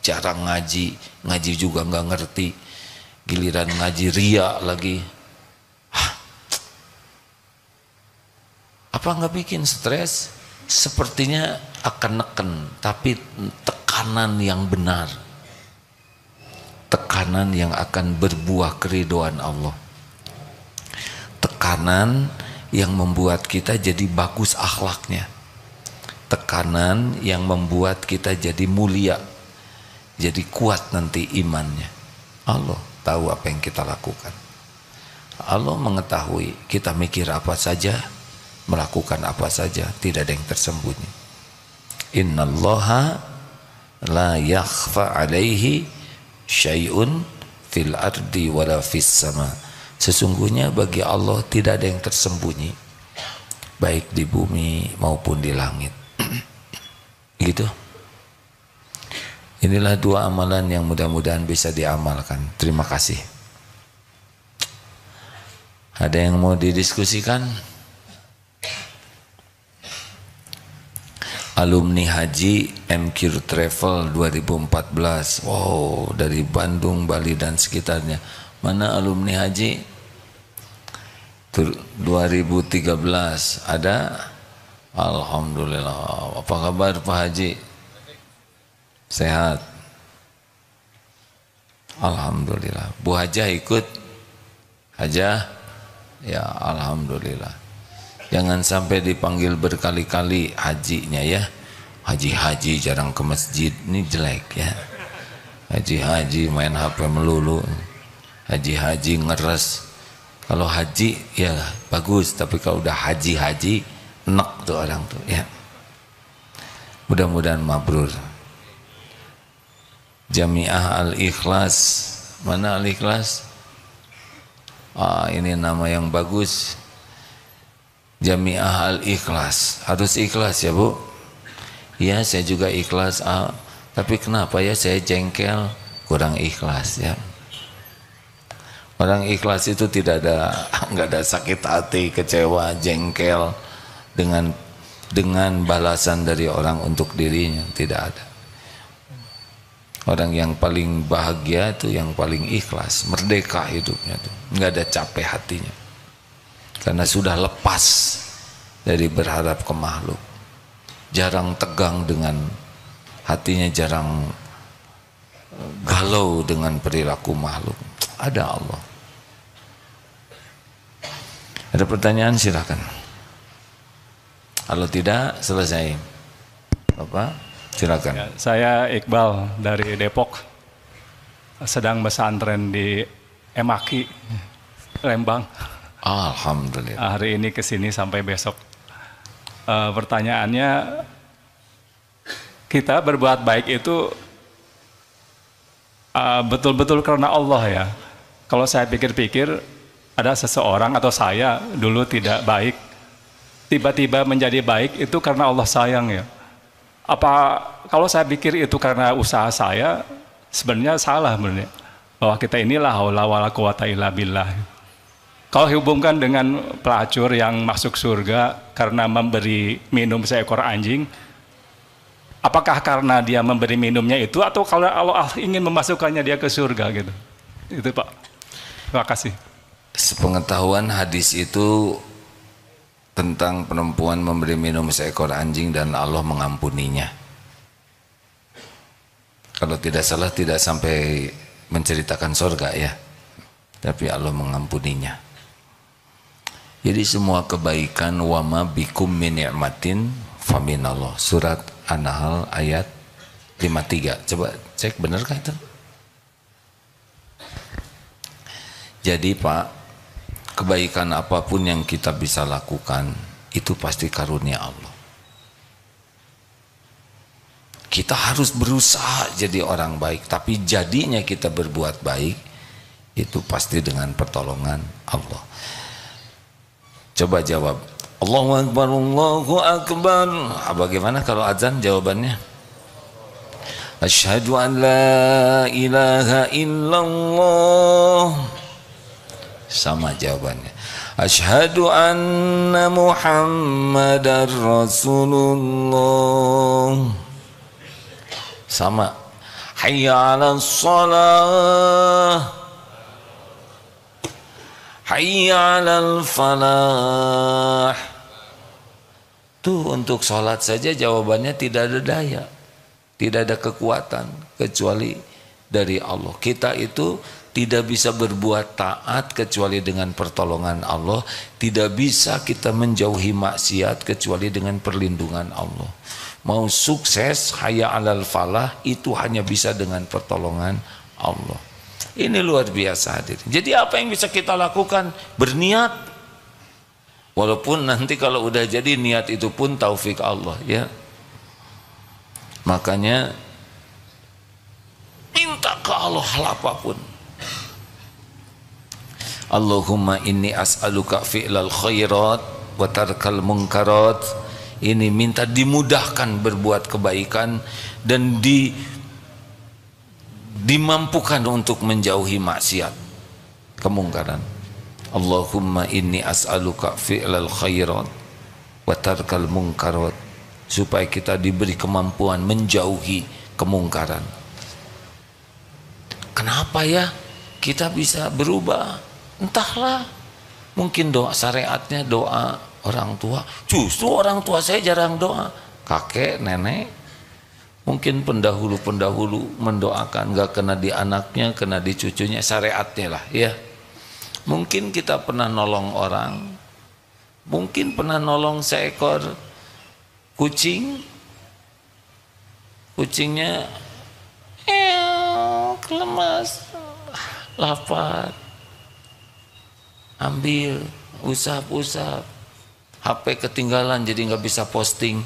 jarang ngaji, ngaji juga gak ngerti, giliran ngaji ria lagi. Apa nggak bikin stres? Sepertinya akan neken, tapi tekanan yang benar, tekanan yang akan berbuah keridhaan Allah, tekanan yang membuat kita jadi bagus akhlaknya, tekanan yang membuat kita jadi mulia, jadi kuat nanti imannya. Allah tahu apa yang kita lakukan. Allah mengetahui kita mikir apa saja, melakukan apa saja, tidak ada yang tersembunyi. Innallaha la yakhfa alaihi syai'un fil ardi wala fis sama. Sesungguhnya bagi Allah tidak ada yang tersembunyi baik di bumi maupun di langit. Gitu. Inilah dua amalan yang mudah-mudahan bisa diamalkan. Terima kasih. Ada yang mau didiskusikan? Alumni Haji MQ Travel 2014. Wow, dari Bandung, Bali dan sekitarnya. Mana alumni Haji 2013? Ada? Alhamdulillah. Apa kabar Pak Haji? Sehat? Alhamdulillah. Bu Hajah ikut? Hajah? Ya, alhamdulillah. Jangan sampai dipanggil berkali-kali hajinya ya. Haji-haji jarang ke masjid, ini jelek ya. Haji-haji main HP melulu. Haji-haji ngeres. Kalau haji ya bagus, tapi kalau udah haji-haji enak tuh orang tuh ya. Mudah-mudahan mabrur. Jamiah Al-Ikhlas. Mana Al-Ikhlas? Ini nama yang bagus. Jamiah Al-Ikhlas. Harus ikhlas ya Bu? Ya, saya juga ikhlas. Tapi kenapa ya saya jengkel? Kurang ikhlas ya. Orang ikhlas itu tidak ada, nggak ada sakit hati, kecewa, jengkel dengan balasan dari orang untuk dirinya, tidak ada. Orang yang paling bahagia itu yang paling ikhlas, merdeka hidupnya tuh, nggak ada capek hatinya, karena sudah lepas dari berharap ke makhluk, jarang tegang dengan hatinya, jarang galau dengan perilaku makhluk. Ada Allah. Ada pertanyaan silakan. Kalau tidak selesai, Bapak silakan. Ya, saya Iqbal dari Depok, sedang pesantren di Emaki, Lembang. Alhamdulillah. Hari ini kesini sampai besok. Pertanyaannya, kita berbuat baik itu betul-betul karena Allah ya. Kalau saya pikir-pikir, ada seseorang atau saya dulu tidak baik, tiba-tiba menjadi baik itu karena Allah sayang ya. Apa kalau saya pikir itu karena usaha saya, sebenarnya salah sebenarnya. Bahwa kita inilah haula wala quwata illa billah. Kalau hubungkan dengan pelacur yang masuk surga karena memberi minum seekor anjing, apakah karena dia memberi minumnya itu atau kalau Allah ingin memasukkannya dia ke surga gitu? Itu Pak. Terima kasih. Sepengetahuan hadis itu tentang perempuan memberi minum seekor anjing dan Allah mengampuninya. Kalau tidak salah tidak sampai menceritakan surga ya, tapi Allah mengampuninya. Jadi semua kebaikan wa ma bikum min ni'matin faminallah. Surat An-Nahl ayat 53. Coba cek benarkah itu? Jadi Pak, kebaikan apapun yang kita bisa lakukan itu pasti karunia Allah. Kita harus berusaha jadi orang baik, tapi jadinya kita berbuat baik itu pasti dengan pertolongan Allah. Coba jawab, Allahu Akbar, Allahu Akbar. Bagaimana kalau azan jawabannya? Asyhadu an la ilaha illallah. Sama jawabannya. Asyhadu anna Muhammadar Rasulullah. Sama. Hayya 'alas shalah. Hayya 'alal falah. Tuh untuk sholat saja jawabannya tidak ada daya, tidak ada kekuatan kecuali dari Allah. Kita itu tidak bisa berbuat taat kecuali dengan pertolongan Allah. Tidak bisa kita menjauhi maksiat kecuali dengan perlindungan Allah. Mau sukses hayya 'alal falah itu hanya bisa dengan pertolongan Allah. Ini luar biasa hadirin. Jadi apa yang bisa kita lakukan? Berniat. Walaupun nanti kalau udah jadi niat itu pun taufik Allah ya. Makanya ke Allah hal apapun. Allahumma inni as'aluka fi'lal khairat wa tarkal munkarat. Ini minta dimudahkan berbuat kebaikan dan dimampukan untuk menjauhi maksiat, kemungkaran. Allahumma inni as'aluka fi'lal khairat wa tarkal munkarat, supaya kita diberi kemampuan menjauhi kemungkaran. Kenapa ya kita bisa berubah? Entahlah, mungkin doa syariatnya doa orang tua. Justru orang tua saya jarang doa, kakek, nenek. Mungkin pendahulu-pendahulu mendoakan, gak kena di anaknya, kena di cucunya, syariatnya lah ya. Mungkin kita pernah nolong orang, mungkin pernah nolong seekor kucing, kucingnya kelemas, lapar, ambil, usap-usap, HP ketinggalan jadi nggak bisa posting,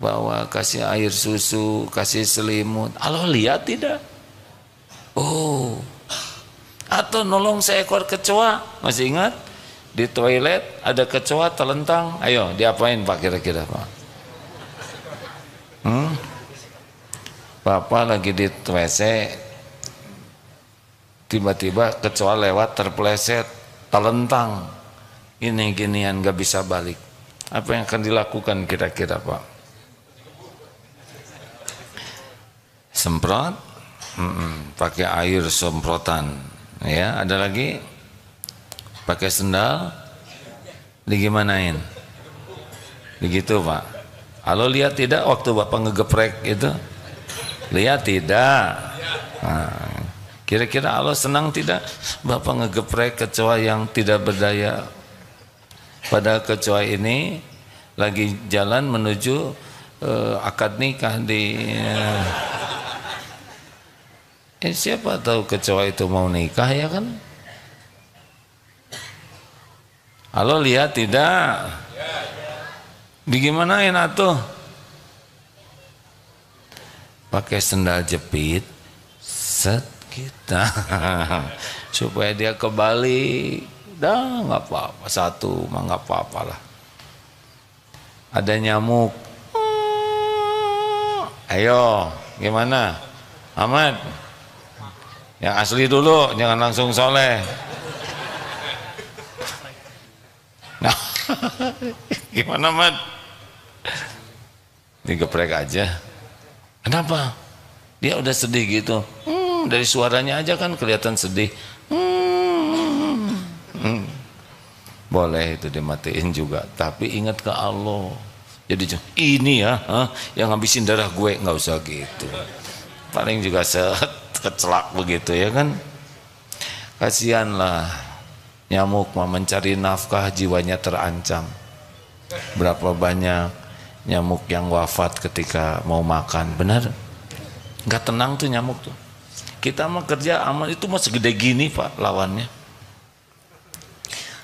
bawa kasih air susu, kasih selimut. Allah lihat tidak? Oh, atau nolong seekor kecoa, masih ingat? Di toilet ada kecoa telentang, ayo diapain Pak kira-kira Pak? Bapak lagi di WC, tiba-tiba kecoa lewat terpleset, telentang, ini ginian gak bisa balik. Apa yang akan dilakukan kira-kira Pak? Semprot, pakai air semprotan, ya. Ada lagi, pakai sendal, digimanain? Begitu Pak. Halo, lihat tidak waktu Bapak ngegeprek itu? Lihat tidak? Nah, kira-kira Allah senang tidak Bapak ngegeprek kecoa yang tidak berdaya? Pada kecoa ini lagi jalan menuju akad nikah di siapa tahu kecoa itu mau nikah, ya kan? Halo, lihat tidak? Bagaimanain atuh? Pakai sendal jepit, set kita supaya dia kebalik. Dah nggak apa-apa, satu mah nggak apa-apa lah. Ada nyamuk, ayo gimana Ahmad? Yang asli dulu, jangan langsung soleh. Nah, gimana Ahmad? Digeprek aja. Kenapa? Dia udah sedih gitu. Dari suaranya aja kan kelihatan sedih. Boleh itu dimatiin juga, tapi ingat ke Allah. Jadi ini ya, yang ngabisin darah gue, nggak usah gitu. Paling juga kecelak begitu, ya kan? Kasihanlah nyamuk mah mencari nafkah, jiwanya terancam. Berapa banyak nyamuk yang wafat ketika mau makan, benar? Nggak tenang tuh nyamuk tuh. Kita mah kerja aman, itu mah segede gini Pak lawannya.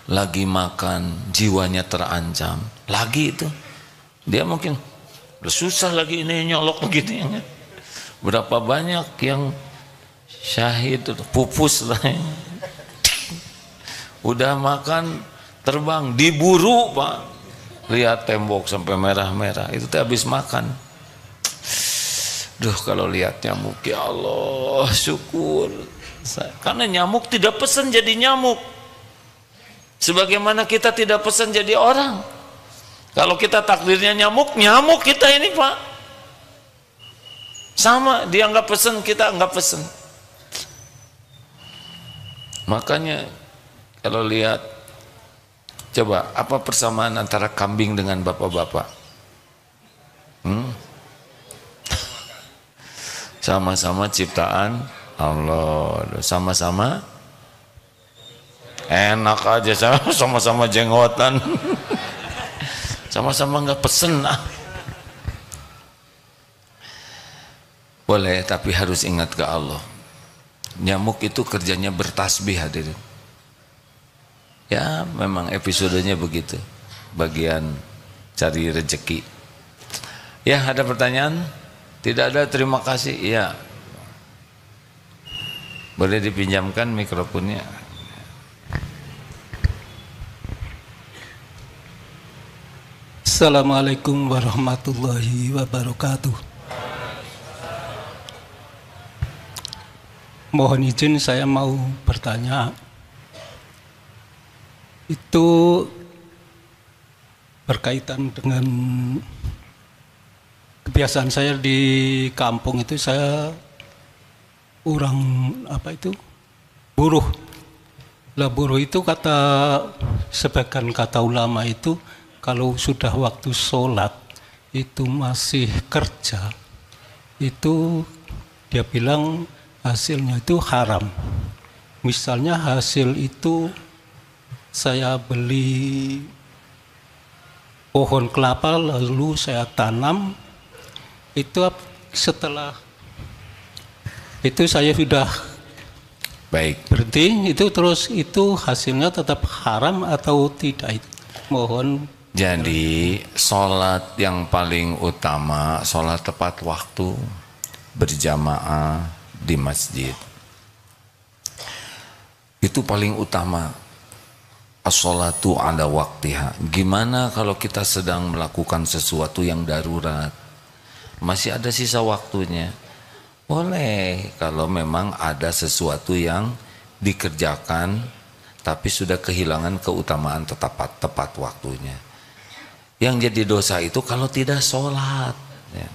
Lagi makan, jiwanya terancam. Lagi itu, dia mungkin udah susah lagi ini nyolok begini. Berapa banyak yang syahid, pupus lah. Udah makan, terbang, diburu Pak. Lihat tembok sampai merah-merah, itu teh habis makan. Duh, kalau lihat nyamuk, ya Allah, syukur. Karena nyamuk tidak pesan jadi nyamuk, sebagaimana kita tidak pesan jadi orang. Kalau kita takdirnya nyamuk, nyamuk kita ini Pak. Sama, dia nggak pesan, kita nggak pesan. Makanya kalau lihat, coba apa persamaan antara kambing dengan bapak-bapak? Sama-sama ciptaan Allah, sama-sama enak aja, sama-sama jenggotan, sama-sama nggak pesen. Boleh, tapi harus ingat ke Allah. Nyamuk itu kerjanya bertasbih, hadirin. Ya memang episodenya begitu, bagian cari rezeki. Ya, ada pertanyaan? Tidak ada terima kasih. Iya. Boleh dipinjamkan mikrofonnya. Assalamualaikum warahmatullahi wabarakatuh. Mohon izin saya mau bertanya. Itu berkaitan dengan kebiasaan saya di kampung itu, saya orang buruh. Lah buruh itu sebagian kata ulama itu kalau sudah waktu sholat itu masih kerja, itu dia bilang hasilnya itu haram. Misalnya hasil itu saya beli pohon kelapa lalu saya tanam, itu setelah itu saya sudah berhenti, itu terus itu hasilnya tetap haram atau tidak? Mohon. Jadi sholat yang paling utama, sholat tepat waktu berjamaah di masjid. Itu paling utama. As-sholatu ala waktiha. Gimana kalau kita sedang melakukan sesuatu yang darurat? Masih ada sisa waktunya. Boleh kalau memang ada sesuatu yang dikerjakan tapi sudah kehilangan keutamaan tepat waktunya. Yang jadi dosa itu kalau tidak sholat ya.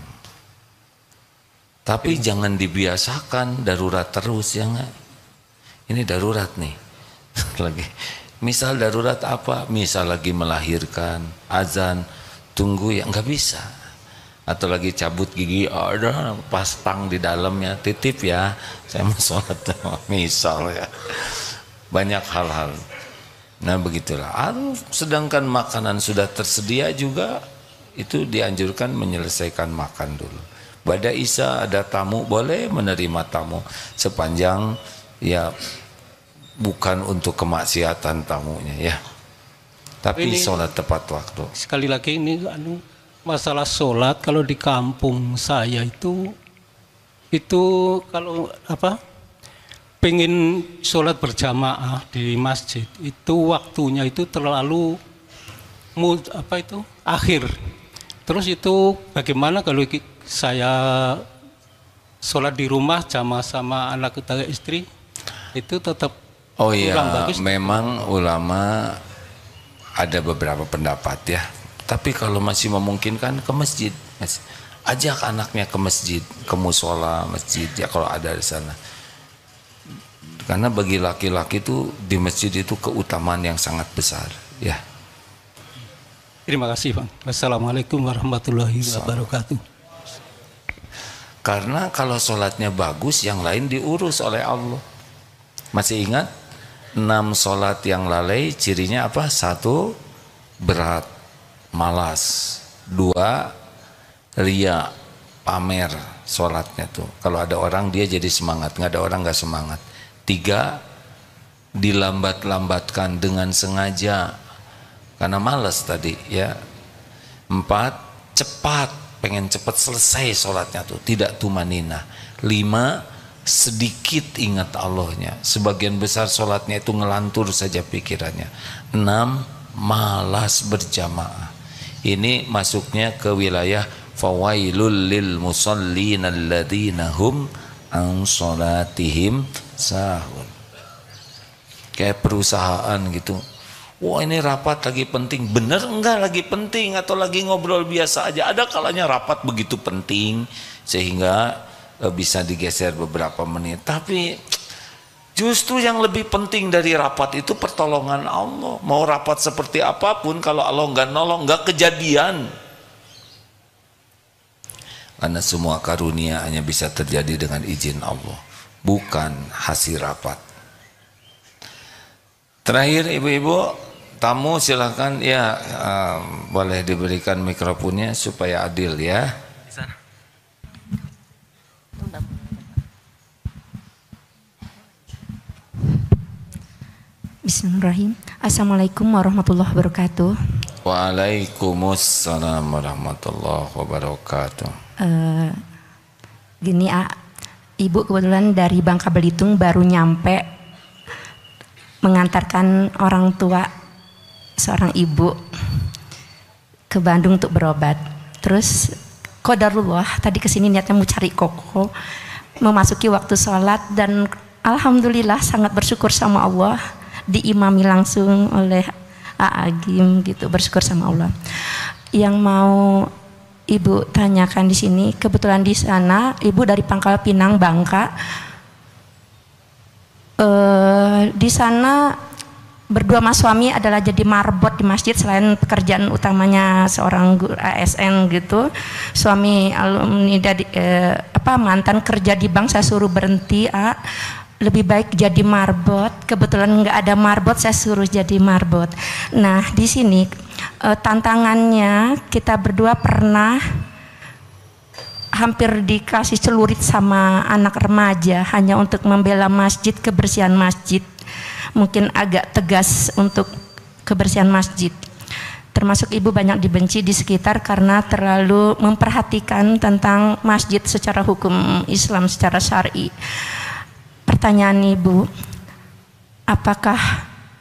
Tapi jangan dibiasakan darurat terus, jangan. Ini darurat nih. Lagi misal darurat apa? Misal lagi melahirkan, azan, tunggu ya, nggak bisa. Atau lagi cabut gigi, ada pastang di dalamnya, titip ya, saya mau sholat. Misal ya, banyak hal-hal. Nah begitulah. Sedangkan makanan sudah tersedia juga, itu dianjurkan menyelesaikan makan dulu. Pada Isya ada tamu, boleh menerima tamu sepanjang ya bukan untuk kemaksiatan tamunya ya. Tapi ini, sholat tepat waktu. Sekali lagi ini masalah sholat kalau di kampung saya itu kalau pengen sholat berjamaah di masjid itu waktunya itu terlalu akhir. Terus itu bagaimana kalau saya sholat di rumah jamaah sama anak tetangga istri itu tetap kurang bagus? Memang ulama ada beberapa pendapat ya. Tapi kalau masih memungkinkan ke masjid, ajak anaknya ke masjid, ke musola masjid ya kalau ada di sana. Karena bagi laki-laki itu di masjid itu keutamaan yang sangat besar ya. Terima kasih Bang. Wassalamualaikum warahmatullahi wabarakatuh. Karena kalau sholatnya bagus, yang lain diurus oleh Allah. Masih ingat 6 sholat yang lalai cirinya apa? 1 berat, malas. 2 ria, pamer sholatnya tuh. Kalau ada orang dia jadi semangat, nggak ada orang nggak semangat. 3 dilambat-lambatkan dengan sengaja karena malas tadi ya. 4 cepat, pengen cepat selesai sholatnya tuh, tidak tumanina. 5 sedikit ingat Allahnya, sebagian besar sholatnya itu ngelantur saja pikirannya. 6 malas berjamaah. Ini masuknya ke wilayah fawailul lil musallin alladzina hum an sholatihim sahun. Kayak perusahaan gitu. Wah ini rapat lagi penting. Bener enggak lagi penting atau lagi ngobrol biasa aja? Ada kalanya rapat begitu penting sehingga bisa digeser beberapa menit. Tapi justru yang lebih penting dari rapat itu pertolongan Allah. Mau rapat seperti apapun kalau Allah enggak nolong, enggak kejadian. Karena semua karunia hanya bisa terjadi dengan izin Allah, bukan hasil rapat. Terakhir ibu-ibu, tamu silakan ya, boleh diberikan mikrofonnya supaya adil ya. Bismillahirrahmanirrahim. Assalamualaikum warahmatullahi wabarakatuh. Waalaikumsalam warahmatullahi wabarakatuh. Gini Ibu kebetulan dari Bangka Belitung baru nyampe mengantarkan orang tua seorang ibu ke Bandung untuk berobat. Terus qadarullah tadi kesini niatnya mau cari koko, memasuki waktu sholat, dan alhamdulillah sangat bersyukur sama Allah diimami langsung oleh Agim gitu, bersyukur sama Allah. Yang mau Ibu tanyakan di sini, kebetulan di sana Ibu dari Pangkal Pinang, Bangka. Di sana berdua mas suami adalah jadi marbot di masjid selain pekerjaan utamanya seorang guru ASN gitu. Suami alumni dari mantan kerja di bank, saya suruh berhenti lebih baik jadi marbot. Kebetulan nggak ada marbot, saya suruh jadi marbot. Nah di sini tantangannya kita berdua pernah hampir dikasih celurit sama anak remaja hanya untuk membela masjid, kebersihan masjid. Mungkin agak tegas untuk kebersihan masjid. Termasuk Ibu banyak dibenci di sekitar karena terlalu memperhatikan tentang masjid secara hukum Islam, secara syar'i. Pertanyaan Ibu, apakah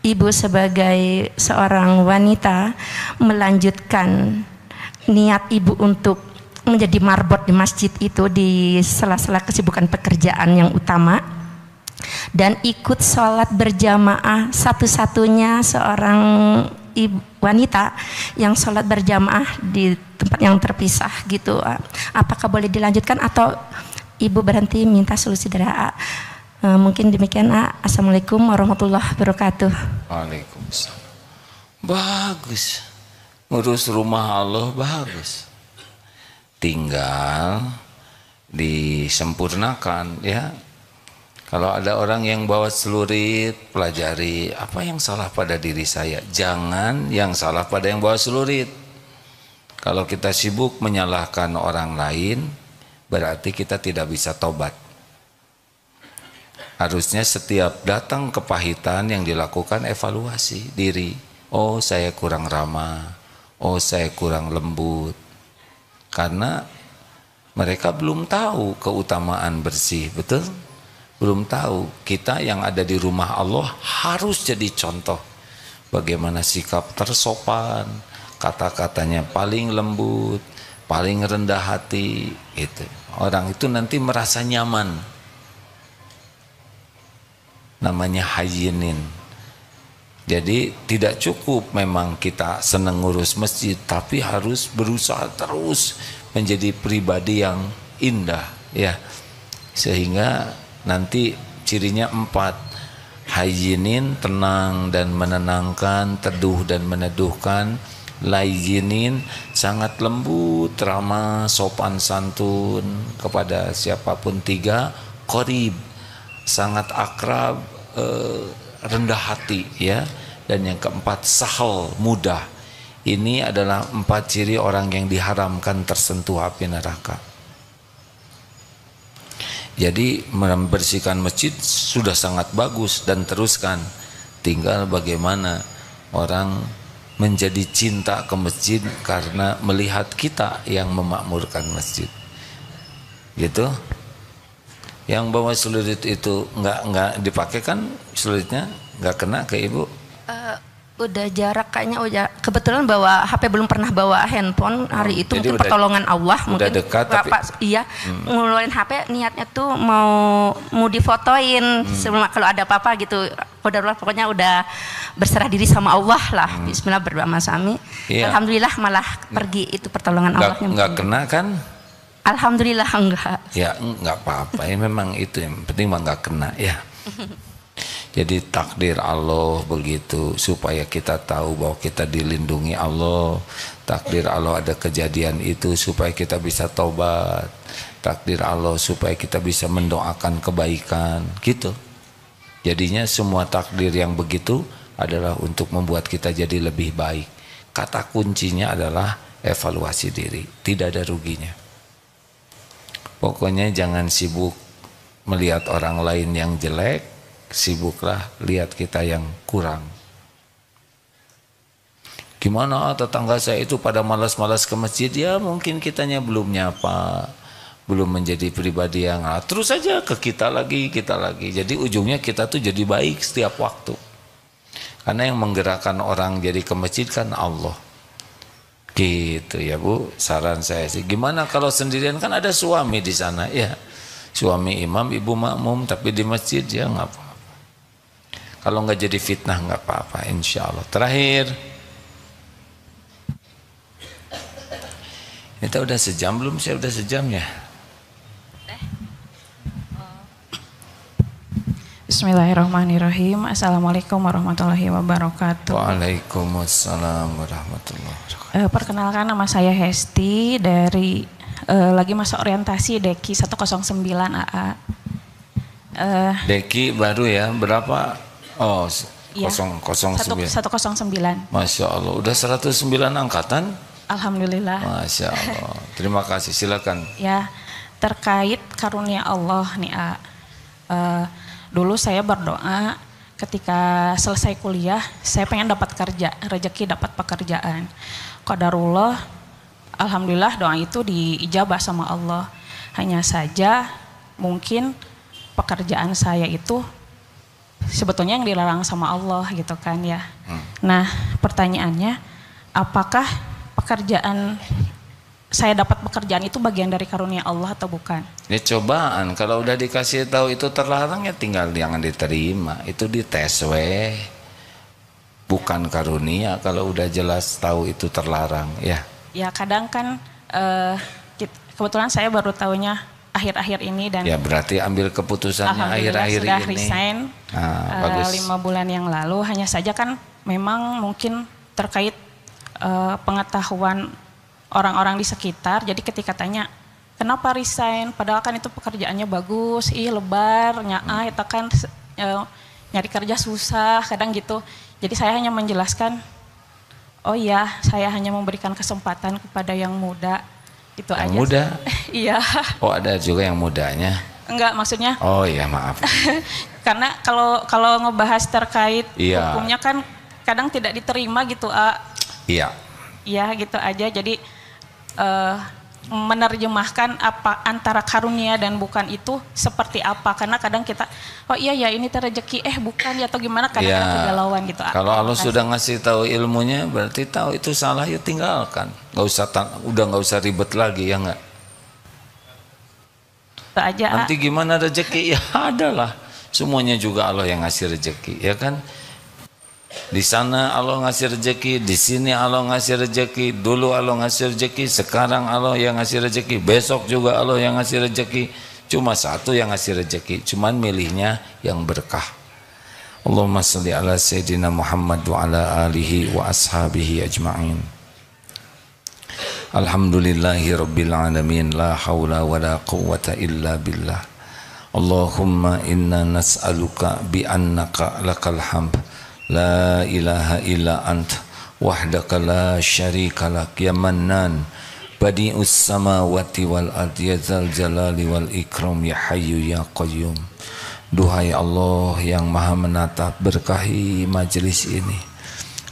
Ibu sebagai seorang wanita melanjutkan niat Ibu untuk menjadi marbot di masjid itu di sela-sela kesibukan pekerjaan yang utama, dan ikut sholat berjamaah, satu-satunya seorang ibu wanita yang sholat berjamaah di tempat yang terpisah gitu? Apakah boleh dilanjutkan atau Ibu berhenti minta solusi dari mungkin demikian. Assalamualaikum warahmatullahi wabarakatuh. Waalaikumsalam. Bagus, ngurus rumah Allah bagus, tinggal disempurnakan ya. Kalau ada orang yang bawa celurit, pelajari apa yang salah pada diri saya, jangan yang salah pada yang bawa celurit. Kalau kita sibuk menyalahkan orang lain, berarti kita tidak bisa tobat. Harusnya setiap datang kepahitan yang dilakukan evaluasi diri. Oh saya kurang ramah, oh saya kurang lembut. Karena mereka belum tahu keutamaan bersih, betul? Belum tahu. Kita yang ada di rumah Allah harus jadi contoh. Bagaimana sikap tersopan, kata-katanya paling lembut, paling rendah hati. Gitu. Orang itu nanti merasa nyaman. Namanya hayinin. Jadi tidak cukup memang kita senang ngurus masjid, tapi harus berusaha terus menjadi pribadi yang indah ya. Sehingga nanti cirinya 4. Hayinin, tenang dan menenangkan, teduh dan meneduhkan. Layyinin, sangat lembut, ramah, sopan santun kepada siapapun. 3. Qorib, sangat akrab, rendah hati ya. Dan yang keempat, sahal, mudah. Ini adalah 4 ciri orang yang diharamkan tersentuh api neraka. Jadi membersihkan masjid sudah sangat bagus dan teruskan. Tinggal bagaimana orang menjadi cinta ke masjid karena melihat kita yang memakmurkan masjid. Gitu. Yang bawa celurit itu nggak dipakai kan, celulitnya nggak kena ke Ibu? Udah jarak kayaknya, udah kebetulan bawa HP, belum pernah bawa handphone hari itu. Mungkin pertolongan Allah, mungkin dekat, Bapak tapi... iya ngeluarin HP niatnya tuh mau difotoin sebelum kalau ada apa-apa gitu. Pokoknya udah berserah diri sama Allah lah. Bismillah, berdoa sama suami. Iya. Alhamdulillah malah pergi, itu pertolongan Allah. Nggak kena kan? Alhamdulillah enggak. Ya nggak apa-apa ya, memang itu yang penting mah nggak kena ya. Jadi takdir Allah begitu, supaya kita tahu bahwa kita dilindungi Allah. Takdir Allah ada kejadian itu supaya kita bisa taubat. Takdir Allah supaya kita bisa mendoakan kebaikan gitu. Jadinya semua takdir yang begitu adalah untuk membuat kita jadi lebih baik. Kata kuncinya adalah evaluasi diri, tidak ada ruginya. Pokoknya jangan sibuk melihat orang lain yang jelek, sibuklah lihat kita yang kurang. Gimana tetangga saya itu pada malas-malas ke masjid? Ya mungkin kitanya belum nyapa, belum menjadi pribadi yang terus saja ke kita lagi. Jadi ujungnya kita tuh jadi baik setiap waktu. Karena yang menggerakkan orang jadi ke masjid kan Allah. Gitu ya Bu, saran saya sih. Gimana kalau sendirian, kan ada suami di sana ya. Suami imam, ibu makmum, tapi di masjid ya nggak apa-apa. Kalau nggak jadi fitnah nggak apa-apa, insya Allah. Terakhir, kita udah sejam belum? Saya udah sejam ya. Bismillahirrahmanirrahim. Assalamualaikum warahmatullahi wabarakatuh. Waalaikumsalam warahmatullahi wabarakatuh. Perkenalkan, nama saya Hesti dari lagi masa orientasi Deki 109 AA. Deki baru ya, berapa? Oh, Iya, 009. 109. Masya Allah, udah 109 angkatan? Alhamdulillah. Masya Allah, terima kasih, silakan. Ya, terkait karunia Allah nih A. Dulu saya berdoa ketika selesai kuliah, saya pengen dapat kerja, rezeki dapat pekerjaan. Qadarullah, alhamdulillah doa itu diijabah sama Allah. Hanya saja mungkin pekerjaan saya itu sebetulnya yang dilarang sama Allah gitu kan ya. Nah, pertanyaannya, apakah pekerjaan saya dapat pekerjaan itu bagian dari karunia Allah atau bukan? Ya cobaan, kalau udah dikasih tahu itu terlarang ya tinggal jangan diterima. Itu dites weh. Bukan karunia kalau udah jelas tahu itu terlarang ya. Ya kadang kan kebetulan saya baru tahunya akhir-akhir ini dan ya berarti ambil keputusannya akhir-akhir sudah ini. Resign Bagus. 5 bulan yang lalu. Hanya saja kan memang mungkin terkait pengetahuan orang-orang di sekitar. Jadi ketika tanya kenapa resign, padahal kan itu pekerjaannya bagus, lebar, nyaah, itu kan nyari kerja susah, kadang gitu. Jadi saya hanya menjelaskan, oh iya, saya hanya memberikan kesempatan kepada yang muda. Itu yang aja. Muda? Iya. Oh ada juga yang mudanya? Enggak, maksudnya. Oh iya maaf. Karena kalau ngebahas terkait iya. Hukumnya kan kadang tidak diterima gitu. Iya. Iya gitu aja. Jadi menerjemahkan apa antara karunia dan bukan itu seperti apa, karena kadang kita oh iya ya ini rezeki bukan ya atau gimana, kadang-kadang kegalauan gitu. Kalau Allah sudah ngasih tahu ilmunya berarti tahu itu salah ya tinggalkan, nggak usah ribet lagi ya nggak. Itu aja. Nanti gimana rezeki ya adalah semuanya juga Allah yang ngasih rezeki ya kan. Di sana Allah ngasih rezeki, di sini Allah ngasih rezeki, dulu Allah ngasih rezeki, sekarang Allah yang ngasih rezeki, besok juga Allah yang ngasih rezeki. Cuma satu yang ngasih rezeki, cuman milihnya yang berkah. Allahumma sholli ala sayyidina Muhammad wa ala alihi wa ashabihi ajma'in. Alhamdulillahi rabbil alamin, la hawla wa la quwwata illa billah. Allahumma inna nas'aluka bi annaka lakal hamd. La ilaha illa ant wahdaka la syarika lak ya mannan badi'us samawati wal ardi ya dzal jalali wal ikram ya hayyu ya qayyum. Duhai Allah yang maha menatap, berkahi majelis ini,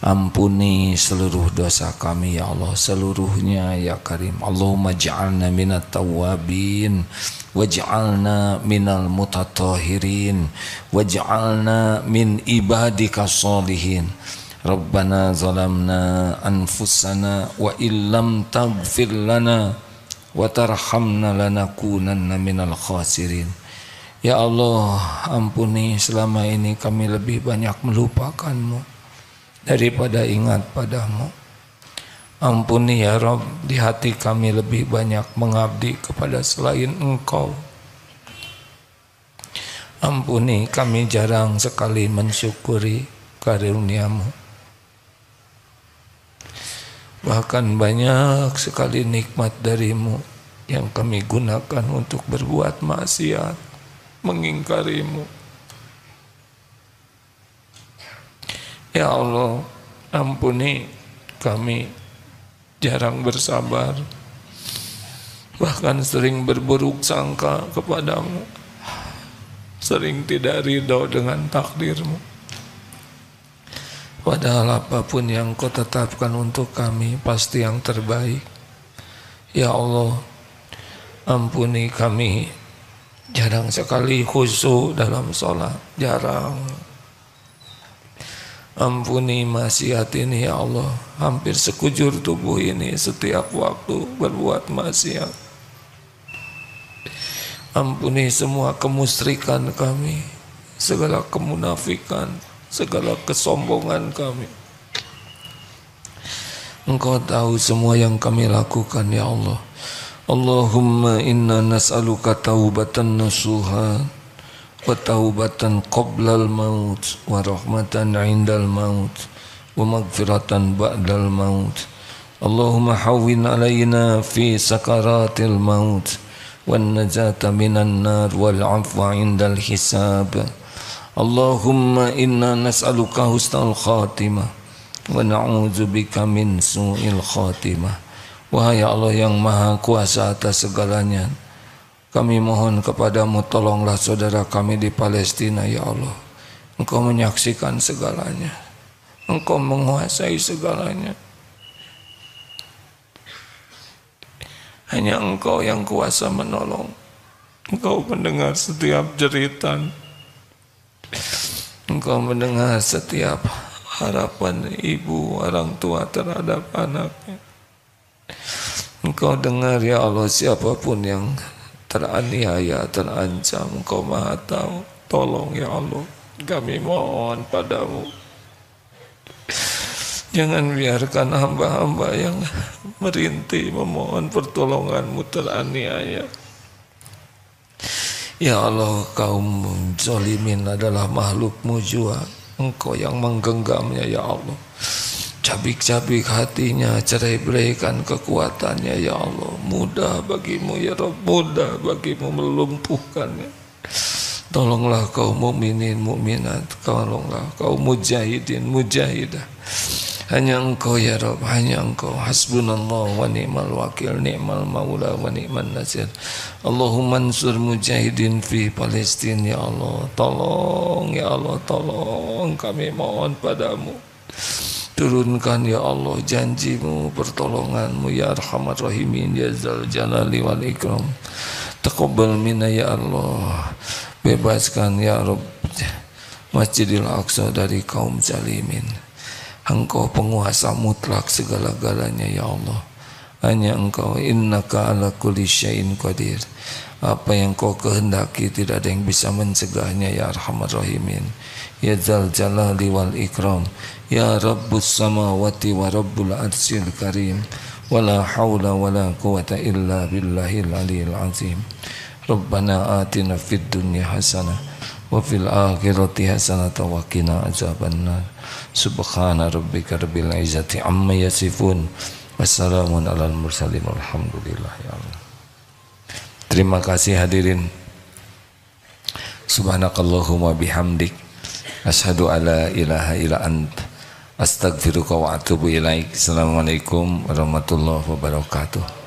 ampuni seluruh dosa kami ya Allah, seluruhnya ya Karim. Allahumma ja'alna minat tawabin waj'alna minal mutatahirin waj'alna min ibadika sholihin. Rabbana zalamna anfusana wa illam taghfir lana wa tarhamna lanakunanna minal khasirin. Ya Allah, ampuni selama ini kami lebih banyak melupakanmu daripada ingat padamu. Ampuni ya Rabb, di hati kami lebih banyak mengabdi kepada selain Engkau. Ampuni kami jarang sekali mensyukuri karunia-Mu. Bahkan banyak sekali nikmat dari-Mu yang kami gunakan untuk berbuat maksiat, mengingkari-Mu. Ya Allah, ampuni kami jarang bersabar, bahkan sering berburuk sangka kepadamu, sering tidak ridho dengan takdir-Mu. Padahal apapun yang Kau tetapkan untuk kami pasti yang terbaik. Ya Allah, Ampuni kami, jarang sekali khusyuk dalam sholat, jarang. Ampuni maksiat ini ya Allah, hampir sekujur tubuh ini setiap waktu berbuat maksiat. Ampuni semua kemusyrikan kami, segala kemunafikan, segala kesombongan kami. Engkau tahu semua yang kami lakukan ya Allah. Allahumma inna nas'aluka taubatan nasuha wa taubatan qoblal maut wa rahmatan indal maut wa magfiratan ba'dal maut. Allahumma hawwin alaina fi sakaratil maut wan najata minan nar wal afwa indal hisab. Allahumma inna nas'aluka husnal khatimah wa na'udzubika min su'il khatimah. Wahai Allah yang maha kuasa atas segalanya, kami mohon kepadamu, tolonglah saudara kami di Palestina ya Allah. Engkau menyaksikan segalanya, Engkau menguasai segalanya. Hanya Engkau yang kuasa menolong. Engkau mendengar setiap jeritan, Engkau mendengar setiap harapan ibu orang tua terhadap anaknya. Engkau dengar ya Allah, siapapun yang teraniaya, terancam, Engkau maha tahu. Tolong ya Allah, kami mohon padamu, jangan biarkan hamba-hamba yang merintih memohon pertolonganmu teraniaya. Ya Allah, kaum zalimin adalah makhlukmu jua, Engkau yang menggenggamnya ya Allah. Cabik-cabik hatinya, cerai-beraikan kekuatannya ya Allah. Mudah bagimu ya Rabb, mudah bagimu melumpuhkannya. Tolonglah kaum mukminin mukminat, tolonglah kaum mujahidin mujahidah. Hanya Engkau ya Rabb, hanya Engkau. Hasbunallah wa ni'mal wakil, ni'mal maula wa ni'man nasir. Allahumma ansur mujahidin fi Palestina ya Allah. Tolong ya Allah, tolong, kami mohon padamu. Turunkan ya Allah janjimu, pertolonganmu ya Arhamar Rahimin ya Zal Jalali wal Ikram. Taqabbal minna ya Allah. Bebaskan ya Rabb Masjidil Aqsa dari kaum zalimin. Engkau penguasa mutlak segala-galanya ya Allah. Hanya Engkau, innaka ala kulli syai'in qadir. Apa yang Kau kehendaki tidak ada yang bisa mencegahnya ya Arhamar Rahimin ya Zal Jalali wal Ikram. Ya Rabbus samawati wa Rabbul arsyil karim. Wala hawla wala quwata illa billahil aliyil azim. Rabbana atina fid dunya hasanah wa fil akhirati hasanah wa qina azabannar. Subhana rabbika rabbil izzati amma yasifun. Wassalamun alal mursalin walhamdulillah ya Allah. Terima kasih hadirin. Subhanakallahumma bihamdik, asyhadu alla ilaha illa anta, astaghfiruka wa atubu ilaik. Assalamualaikum warahmatullahi wabarakatuh.